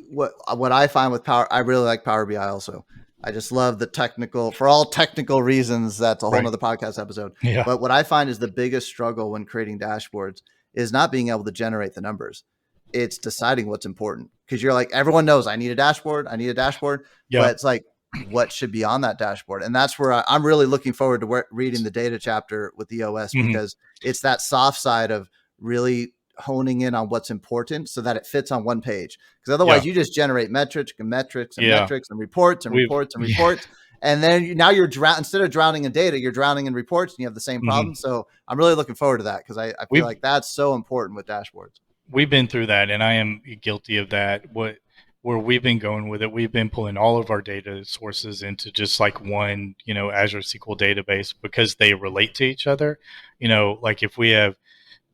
what I find with Power, I really like Power BI also. I just love the technical, for all technical reasons. That's a whole Right. nother podcast episode. Yeah. But what I find is the biggest struggle when creating dashboards is not being able to generate the numbers. It's deciding what's important, because you're like, everyone knows I need a dashboard. I need a dashboard, Yeah. but it's like, what should be on that dashboard? And that's where I'm really looking forward to reading the data chapter with EOS, Hmm. because it's that soft side of really honing in on what's important so that it fits on one page, because Yeah. otherwise you just generate metrics and metrics and Yeah. metrics and reports and We've reports and yeah. reports. And then now you're instead of drowning in data, you're drowning in reports and you have the same problem. Hmm. So I'm really looking forward to that, because I feel We've like that's so important with dashboards. we've been through that, and I am guilty of that. Where we've been going with it, we've been pulling all of our data sources into just like one, Azure SQL database, because they relate to each other. Like if we have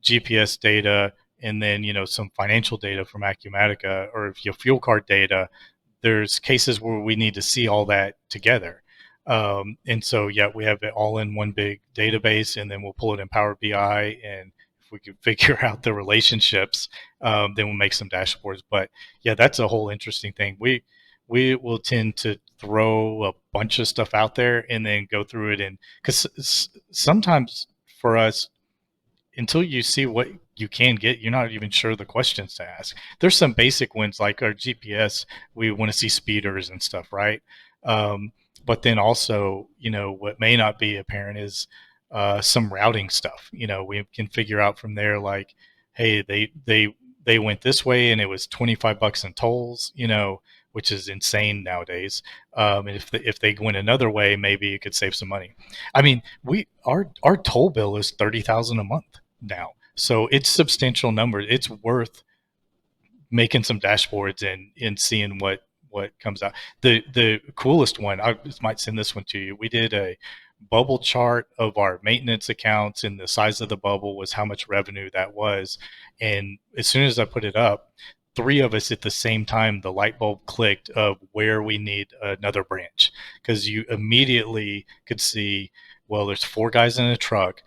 GPS data and then some financial data from Acumatica, or if you have fuel card data, there's cases where we need to see all that together. And so, yeah, we have it all in one big database, and then we'll pull it in Power BI. And if we can figure out the relationships, then we'll make some dashboards. But yeah, that's a whole interesting thing. We will tend to throw a bunch of stuff out there and then go through it, and because sometimes for us, until you see what you can get, you're not even sure the questions to ask. There's some basic ones like our GPS. We want to see speeders and stuff, right? But then also, what may not be apparent is some routing stuff. We can figure out from there, like, hey, they went this way and it was $25 in tolls. Which is insane nowadays. And if they went another way, maybe it could save some money. I mean, our toll bill is 30,000 a month now. So it's substantial numbers. It's worth making some dashboards and seeing what comes out. The coolest one, I might send this one to you. We did a bubble chart of our maintenance accounts, and the size of the bubble was how much revenue that was. And as soon as I put it up, 3 of us at the same time, the light bulb clicked of where we need another branch, because you immediately could see, well, there's 4 guys in a truck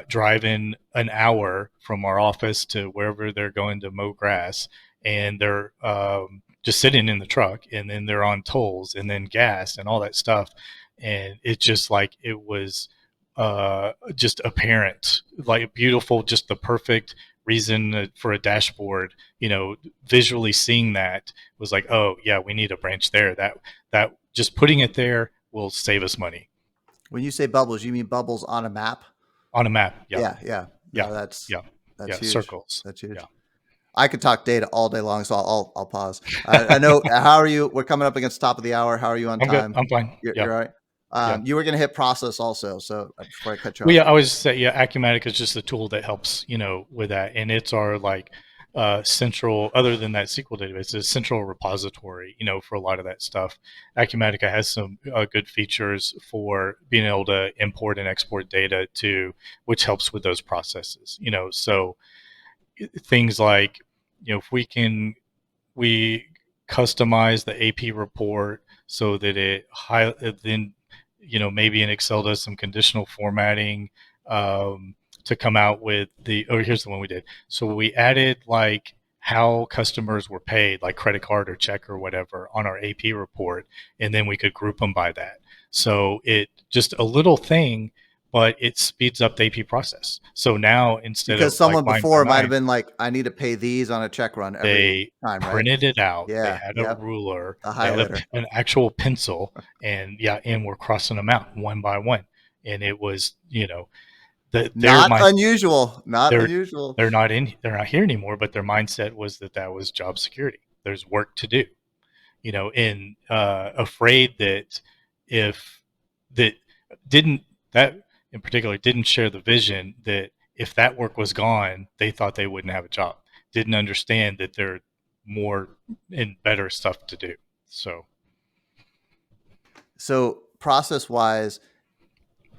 driving an hour from our office to wherever they're going to mow grass, and they're just sitting in the truck, and then they're on tolls and then gas and all that stuff. and it just like it was just apparent, like beautiful, just the perfect reason for a dashboard. Visually seeing that was like, oh yeah, we need a branch there. That just putting it there will save us money When you say bubbles, you mean bubbles on a map? on a map. Yeah, Yeah, yeah. yeah, No, that's yeah, that's yeah. huge. Circles. That's Yeah. huge. I could talk data all day long, so I'll pause. I know. How are you? We're coming up against top of the hour. How are you on I'm good. time? I'm fine. You're Yeah, all right. yeah. You were going to hit process also, so before I cut you Well, off. yeah, I was say, yeah, Acumatica is just a tool that helps, with that, and it's our like central. Other than that SQL database, it's a central repository, for a lot of that stuff. Acumatica has some good features for being able to import and export data to, which helps with those processes. So things like, if we customize the AP report so that then maybe in Excel does some conditional formatting to come out with here's the one we did. So we added like how customers were paid, like credit card or check or whatever, on our AP report, and then we could group them by that. So it just a little thing, but it speeds up the AP process. So now instead Because of like someone line by before might have line, been like, I need to pay these on a check run every they time, right? printed it out. They Yeah. had a Yep. ruler. The They had highlighter. an actual pencil, and yeah, and we're crossing them out one by one. And it was, their Not mindset. unusual. Not They're unusual. they're not here anymore, but their mindset was that was job security. There's work to do, and afraid that if that didn't that in particular didn't share the vision that if that work was gone, they thought they wouldn't have a job. Didn't understand that there are more and better stuff to do. So So process wise,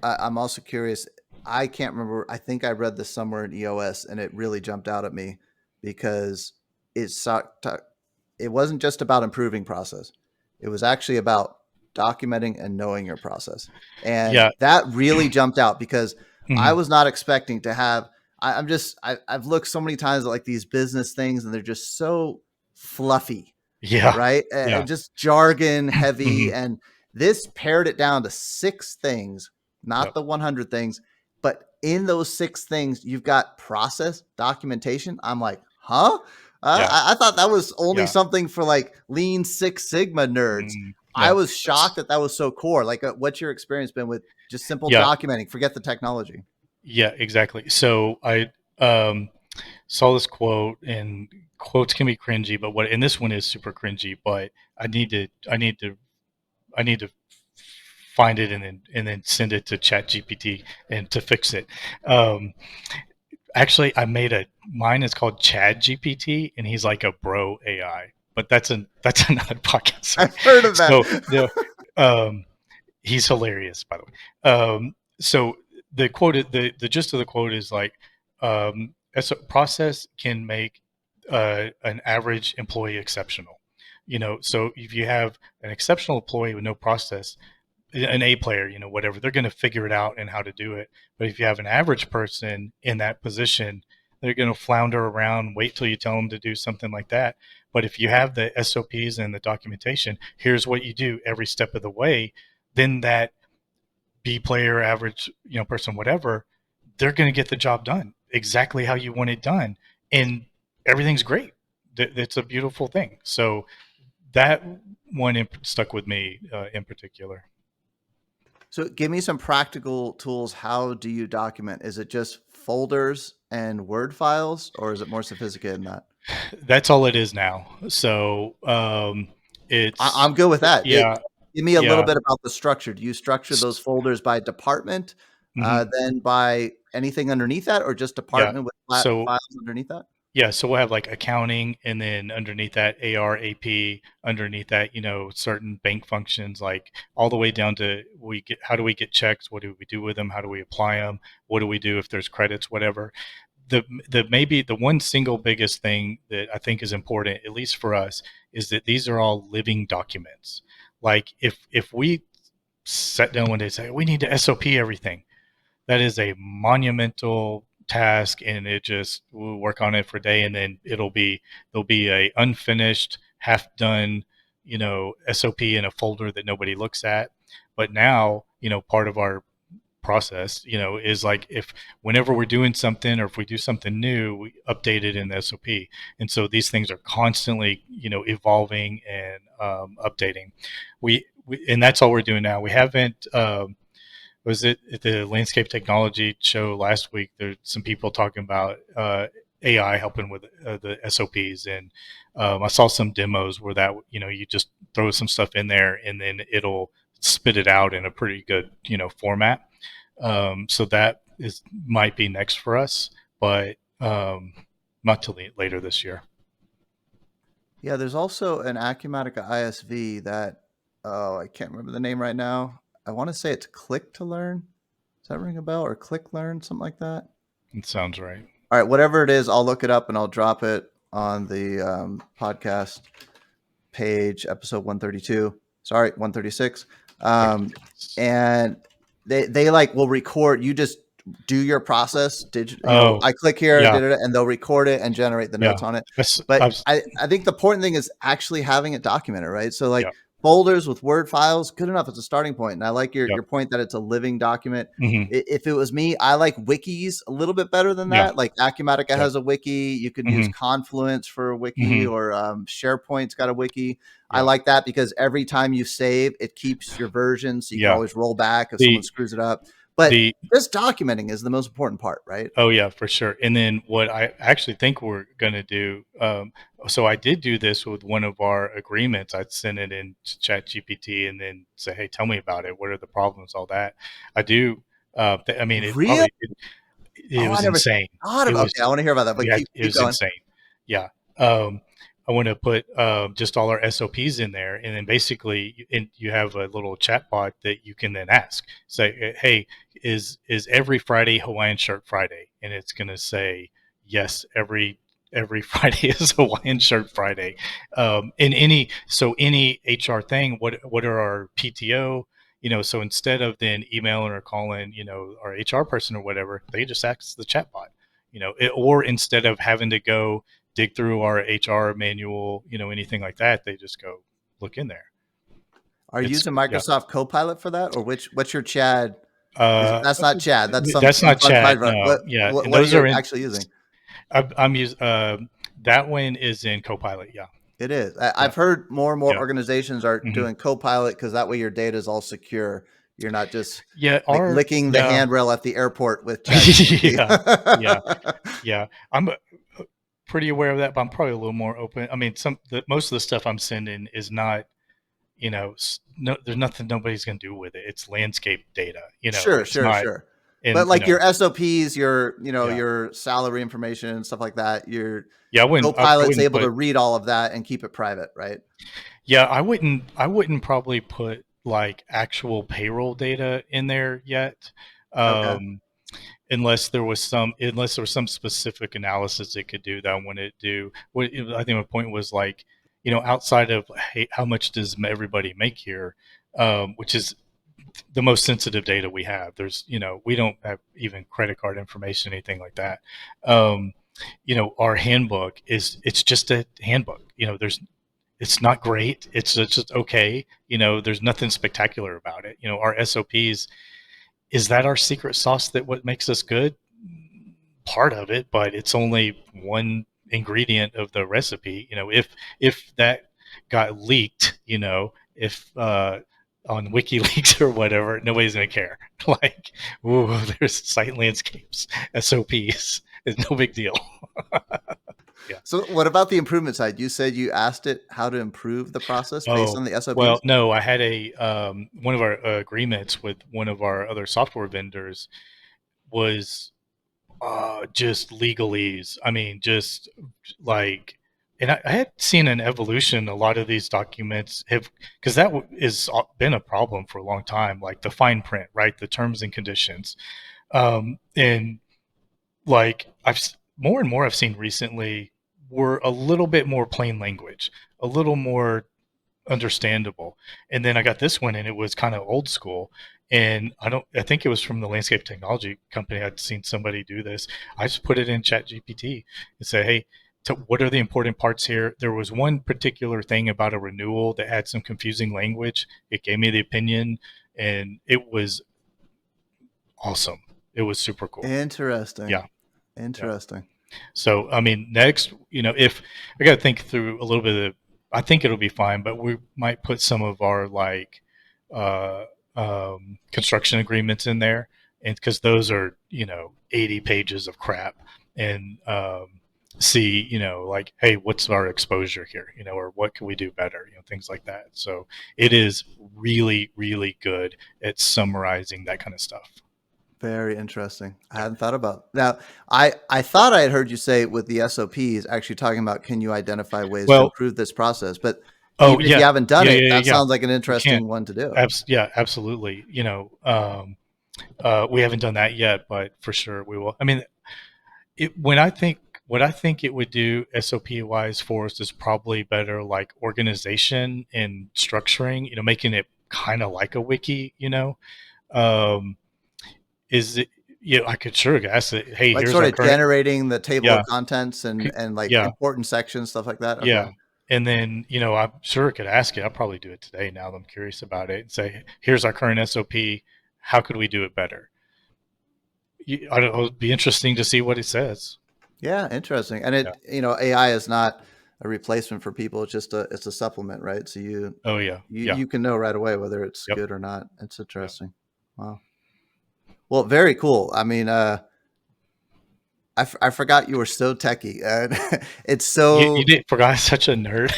I'm also curious. I can't remember. I think I read this somewhere in EOS, and it really jumped out at me because it it wasn't just about improving process. It was actually about documenting and knowing your process. And yeah, that really jumped out because I mhm, was not expecting to have, I've looked so many times at like these business things and they're just so fluffy, yeah, right? yeah, And just jargon heavy. mhm, And this pared it down to 6 things, not yep, the 100 things, but in those 6 things, you've got process documentation. I'm like, huh? yeah, I thought that was only yeah, something for like Lean Six Sigma nerds. I no, was shocked that that was so core. Like, what's your experience been with just simple yeah, documenting? Forget the technology. yeah, exactly. So I saw this quote, and quotes can be cringy, but and this one is super cringy, but I need to find it and then send it to Chat GPT and to fix it. Um, Actually, I made mine is called Chad GPT, and he's like a bro AI, but that's another podcast. Sorry. I've heard of So that. the um, he's hilarious, by the way. So the quote, the gist of the quote is like, as a process can make an average employee exceptional. So if you have an exceptional employee with no process, an A player, whatever, they're going to figure it out and how to do it. But if you have an average person in that position, they're going to flounder around, wait till you tell them to do something like that. But if you have the SOPs and the documentation, here's what you do every step of the way, then that B player, average, person, whatever, they're going to get the job done exactly how you want it done. And everything's great. It's a beautiful thing. So that one stuck with me in particular. So, give me some practical tools. How do you document? Is it just folders and Word files, or is it more sophisticated than that? That's all it is now. So I'm it's good with that. yeah, Give me a little yeah, bit about the structure. Do you structure those folders by department, hmm then by anything underneath that, or just yeah. department with flat So files underneath that? yeah, so we'll have like accounting, and then underneath that AR, AP, underneath that, certain bank functions, like all the way down to how do we get checks? What do we do with them? How do we apply them? What do we do if there's credits, whatever. The maybe the one single biggest thing that I think is important, at least for us, is that these are all living documents. Like if we sat down one day and say we need to SOP everything, that is a monumental task, and we'll work on it for a day, and then there'll be a unfinished, half done, SOP in a folder that nobody looks at. But now, part of our process, is like if whenever we're doing something or if we do something new, we update it in the SOP. And so these things are constantly, evolving and updating. And that's all we're doing now. We haven't. Was it at the landscape technology show last week? There's some people talking about AI helping with the SOPs, and I saw some demos where that you just throw some stuff in there and then it'll spit it out in a pretty good format. So that is might be next for us, but not till later this year. Yeah, there's also an Acumatica ISV that, oh, I can't remember the name right now. I want to say it's Click to Learn. Does that ring a bell? Or Click Learn, something like that? It sounds right. All right, whatever it is, I'll look it up and I'll drop it on the podcast page, episode 132. Sorry, 136. And they like will record. You just do your process. Oh, I click here, yeah, and they'll record it and generate the yeah. notes on it. That's, But I've, I think the important thing is actually having it documented, right? So like yeah, folders with Word files, good enough. It's a starting point. And I like yeah, your point that it's a living document. hmm, If it was me, I like wikis a little bit better than yeah, that. Like Acumatica yeah, has a wiki. You can use hmm, Confluence for a wiki, hmm, or SharePoint's got a wiki. I yeah, like that because every time you save, it keeps your version, so you can yeah. always roll back if someone The screws it up. But the just documenting is the most important part, right? Oh yeah, for sure. And then what I actually think we're going to do, so I did do this with one of our agreements. I'd send it in to Chat GPT and then say, "Hey, tell me about it. What are the problems? All that." I do. I mean, Real? it Oh, I was never insane. thought It of. Okay, was I want to hear about that. But yeah, keep it keep was going. insane. Yeah. Um, I want to put just all our SOPs in there, and then basically, you have a little chat bot that you can then ask. Say, "Hey, is every Friday Hawaiian Shirt Friday?" And it's going to say, "Yes, every Friday is Hawaiian Shirt Friday." In any HR thing, what are our PTO? So instead of then emailing or calling, our HR person or whatever, they just ask the chatbot. Or instead of having to go dig through our HR manual, anything like that, they just go look in there. Are you It's using yeah. Microsoft Copilot for that, or what's your Chad? Uh, That's not Chad. That's that's some not fun chat. side. No, yeah, and What are those you are in. actually using? I'm using that one is in Copilot. Yeah, It is. yeah, I've heard more and more yeah, organizations are hmm, doing Copilot because that way your data is all secure. You're not just yeah. like Our licking the yeah, handrail at the airport with ChatGPT. yeah, yeah, yeah. I'm pretty aware of that, but I'm probably a little more open. I mean, most of the stuff I'm sending is not, no, there's nothing nobody's going to do with it. It's landscape data. Sure, It's sure, not, sure. But and like your SOPs, yeah, your salary information and stuff like that, your yeah. I Copilot's wouldn't able to put, read all of that and keep it private, right? yeah, I wouldn't probably put like actual payroll data in there yet. Okay. Um, unless there was some specific analysis it could do that I wanted to do. I think my point was like, outside of, hey, how much does everybody make here, which is the most sensitive data we have. We don't have even credit card information, anything like that. Um, our handbook it's just a handbook. It's not great. It's just okay. There's nothing spectacular about it. Our SOPs, is that our secret sauce that what makes us good? Part of it, but it's only one ingredient of the recipe. If that got leaked, if on WikiLeaks or whatever, nobody's gonna care. Like, ooh, there's site landscapes, SOPs. It's no big deal. Yeah. So what about the improvement side? You said you asked it how to improve the process based Oh, on the well, SOPs? no, I had a one of our agreements with one of our other software vendors was just legalese. I mean, just like, and I had seen an evolution. A lot of these documents have, because is been a problem for a long time. Like the fine print, right? The terms and conditions, and like more and more I've seen recently were a little bit more plain language, a little more understandable. And then I got this one and it was kind of old school. And I think it was from the landscape technology company. I'd seen somebody do this. I just put it in Chat GPT and say, hey, what are the important parts here? There was one particular thing about a renewal that had some confusing language. It gave me the opinion and it was awesome. It was super cool. Interesting. Yeah, yeah. Interesting. So, I mean, next, if I got to think through a little bit of, I think it'll be fine, but we might put some of our like uh, construction agreements in there, and because those are 80 pages of crap, and see like, hey, what's our exposure here, or what can we do better, things like that. So it is really, really good at summarizing that kind of stuff. Very interesting. I Yeah. hadn't thought about now. I thought I had heard you say with the SOPs actually talking about can you identify ways to Well, improve this process, but oh even if you yeah, haven't done yeah, it, yeah, yeah, that yeah. sounds like an We can. interesting one to do. Yeah, absolutely. We haven't done that yet, but for sure we will. I mean, when I think what I think it would do SOP wise for us is probably better like organization and structuring. Making it kind of like a wiki. Um, is it? I could sure ask it. Hey, Like here's sort our of current. generating the table Yeah, of contents and like yeah, important sections, stuff like that. Okay. yeah. And then, I'm sure I could ask it. I'll probably do it today now that I'm curious about it and say, here's our current SOP. How could we do it better? I don't know. It'd be interesting to see what it says. Yeah, interesting. And Yeah. AI is not a replacement for people. It's a supplement, right? So Oh, yeah. Yeah. you can know right away whether it's Yep. good or not. It's Yeah. interesting. Wow. Well, very cool. I mean, I forgot you were so techie. It's You so did forgot such a nerd.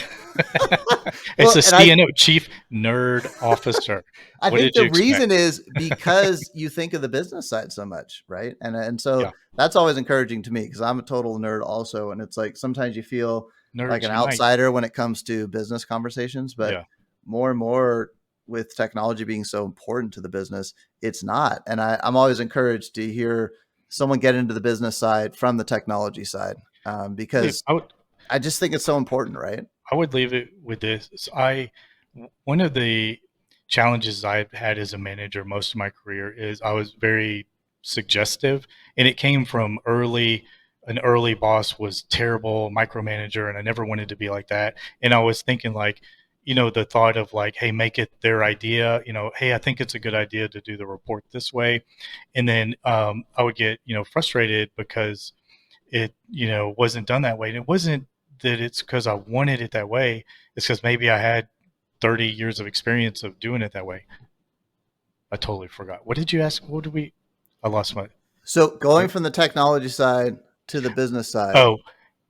It's well, a and I CNO, Chief Nerd Officer. I What think did the you expect? reason is because you think of the business side so much, right? And so Yeah. that's always encouraging to me because I'm a total nerd also, and it's like sometimes you feel like Nerds an unite. outsider when it comes to business conversations, but Yeah. more and more with technology being so important to the business, it's not. And I'm always encouraged to hear someone get into the business side from the technology side because I would I just think it's so important, right? I would leave it with this. One of the challenges I've had as a manager most of my career is I was very suggestive, and it came from an early boss was terrible micromanager, and I never wanted to be like that. And I was thinking like, the thought of like, hey, make it their idea. Hey, I think it's a good idea to do the report this way, and then I would get frustrated because it wasn't done that way, and it wasn't that it's because I wanted it that way. It's because maybe I had 30 years of experience of doing it that way. I totally forgot. What did you ask? What did we? I lost my. So going What? from the technology side to the business side, Oh,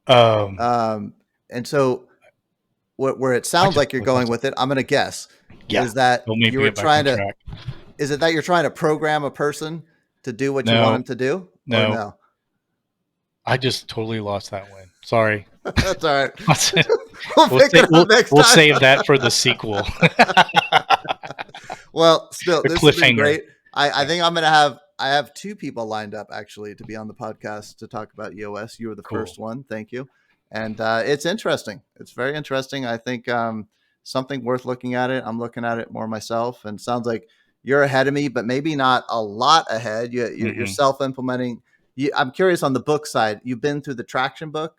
um, Um, and so where it I sounds just like you're totally going lost it. with it, I'm going to guess Yeah, is that don't make you me were get back trying on to, track. is it that you're trying to program a person to do what you want No, them to do or no, no? I just totally lost that one. Sorry. That's all right. We'll we'll pick say it up next we'll time. save that for the sequel. Well, still, A this has been cliffhanger. great. I Yeah, think I have two people lined up actually to be on the podcast to talk about EOS. You were the cool. first one. Thank you. And it's interesting. It's very interesting. I think something worth looking at it. I'm looking at it more myself, and sounds like you're ahead of me, but maybe not a lot ahead. You're Hmm. self implementing. I'm curious on the book side. You've been through the traction book.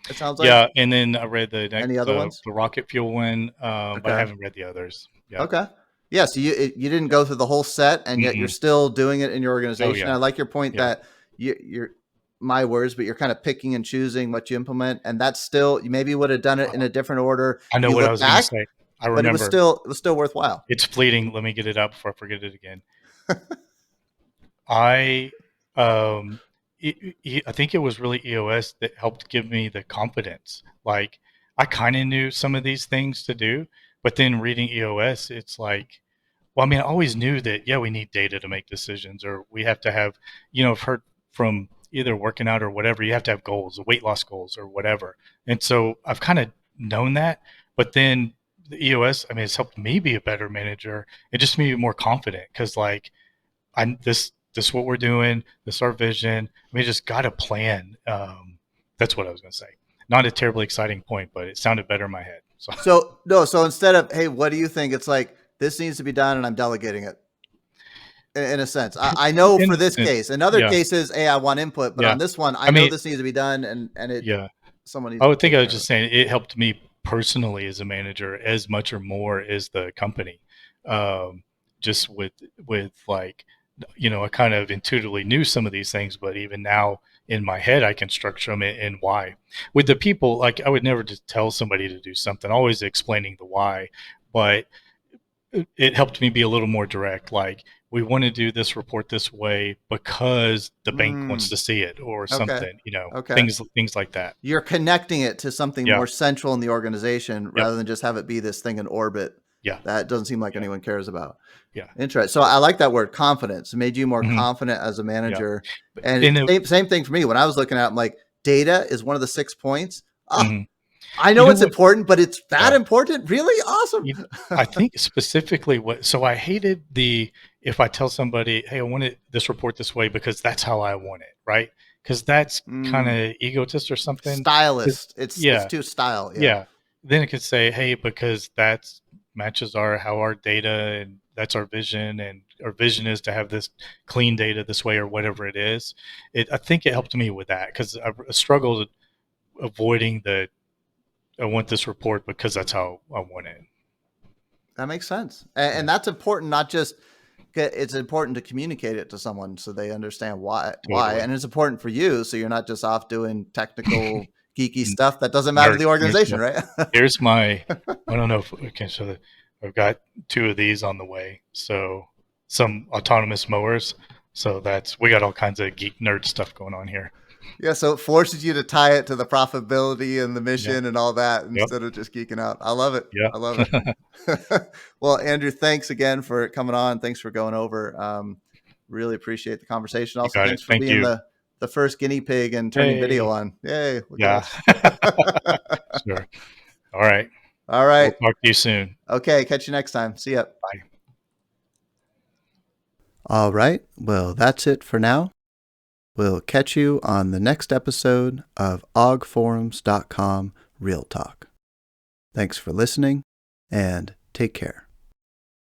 It sounds like Yeah, and then I read any other ones. the rocket fuel one, but I Okay. haven't read the others. Yeah. Okay. Yeah. So you didn't go through the whole set, and yet you're Mm-mm. still doing it in your Oh organization. yeah, I like your point yeah. that you're my words, but you're kind of picking and choosing what you implement, and that's still you maybe would have done it in a different order. I know You what I look was going to back, say. I but remember. it was still worthwhile. It's fleeting. Let me get it out before I forget it again. I um I think it was really EOS that helped give me the confidence. Like I kind of knew some of these things to do, but then reading EOS, it's like, well, I mean, I always knew that, yeah, we need data to make decisions, or we have to have, I've heard from either working out or whatever, you have to have goals, weight loss goals or whatever. And so I've kind of known that. But then the EOS, I mean, it's helped me be a better manager. It just made me more confident because, like, this is what we're doing. This is our vision. We just got a plan. That's what I was going to say. Not a terribly exciting point, but it sounded better in my head. So, So no, so instead of hey, what do you think? It's like this needs to be done, and I'm delegating it. In a sense, I know in for a this sense, case. In other yeah, cases, hey, I want input, but yeah. on this one, I I know mean, this needs to be done, and it yeah. someone needs I to would think take I was care of just it. saying it helped me personally as a manager as much or more as the company. Um, just with like, I kind of intuitively knew some of these things, but even now in my head, I can structure them and why. With the people, like I would never just tell somebody to do something, always explaining the why, but it helped me be a little more direct. Like, we want to do this report this way because the bank wants Mm, to see it or okay. something, Okay. things like that. You're connecting it to something Yeah. more central in the organization Yep. rather than just have it be this thing in orbit Yeah. that doesn't seem like Yeah. anyone cares about. Yeah. Interesting. So I like that word confidence. It made you more Hmm. confident as a Yeah. manager. But And in a, same thing for me. When I was looking at it, I'm like, data is one of the 6 points. Oh, mhm. I You know know it's what? important, but it's that Yeah. important? Really? Awesome. You I think specifically so I hated if I tell somebody, "Hey, I want this report this way because that's how I want it," right? Because that's kind Mm, of egotist or something. 'Cause- stylist. It's Yeah, too style. Yeah. yeah. Then it could say, "Hey, because that's matches our data and that's our vision, and our vision is to have this clean data this way or whatever it is." I think it helped me with that because I struggled avoiding I want this report because that's how I want it. That makes sense. And Yeah, that's important, not just it's important to communicate it to someone so they understand why. totally. And it's important for you so you're not just off doing technical geeky stuff that doesn't matter to Nerd, the nerd organization, stuff. right? Here's my I don't know if okay, so I've got two of these on the way. So some autonomous mowers. So we got all kinds of geek nerd stuff going on here. Yeah, so it forces you to tie it to the profitability and the Yeah. mission and all that Yep. instead of just geeking out. I love it. I love Yeah. it. Well, Andrew, thanks again for coming on. Thanks for going over. Really appreciate the conversation. You Also, got it. thanks for Thank being you. the first guinea pig and turning video Hey. on. Yay, look at Yeah. us. Sure. All right. All We'll right. talk to you soon. Okay, catch you next time. See ya. Bye. All right. Well, that's it for now. We'll catch you on the next episode of ogforums.com Real Talk. Thanks for listening and take care.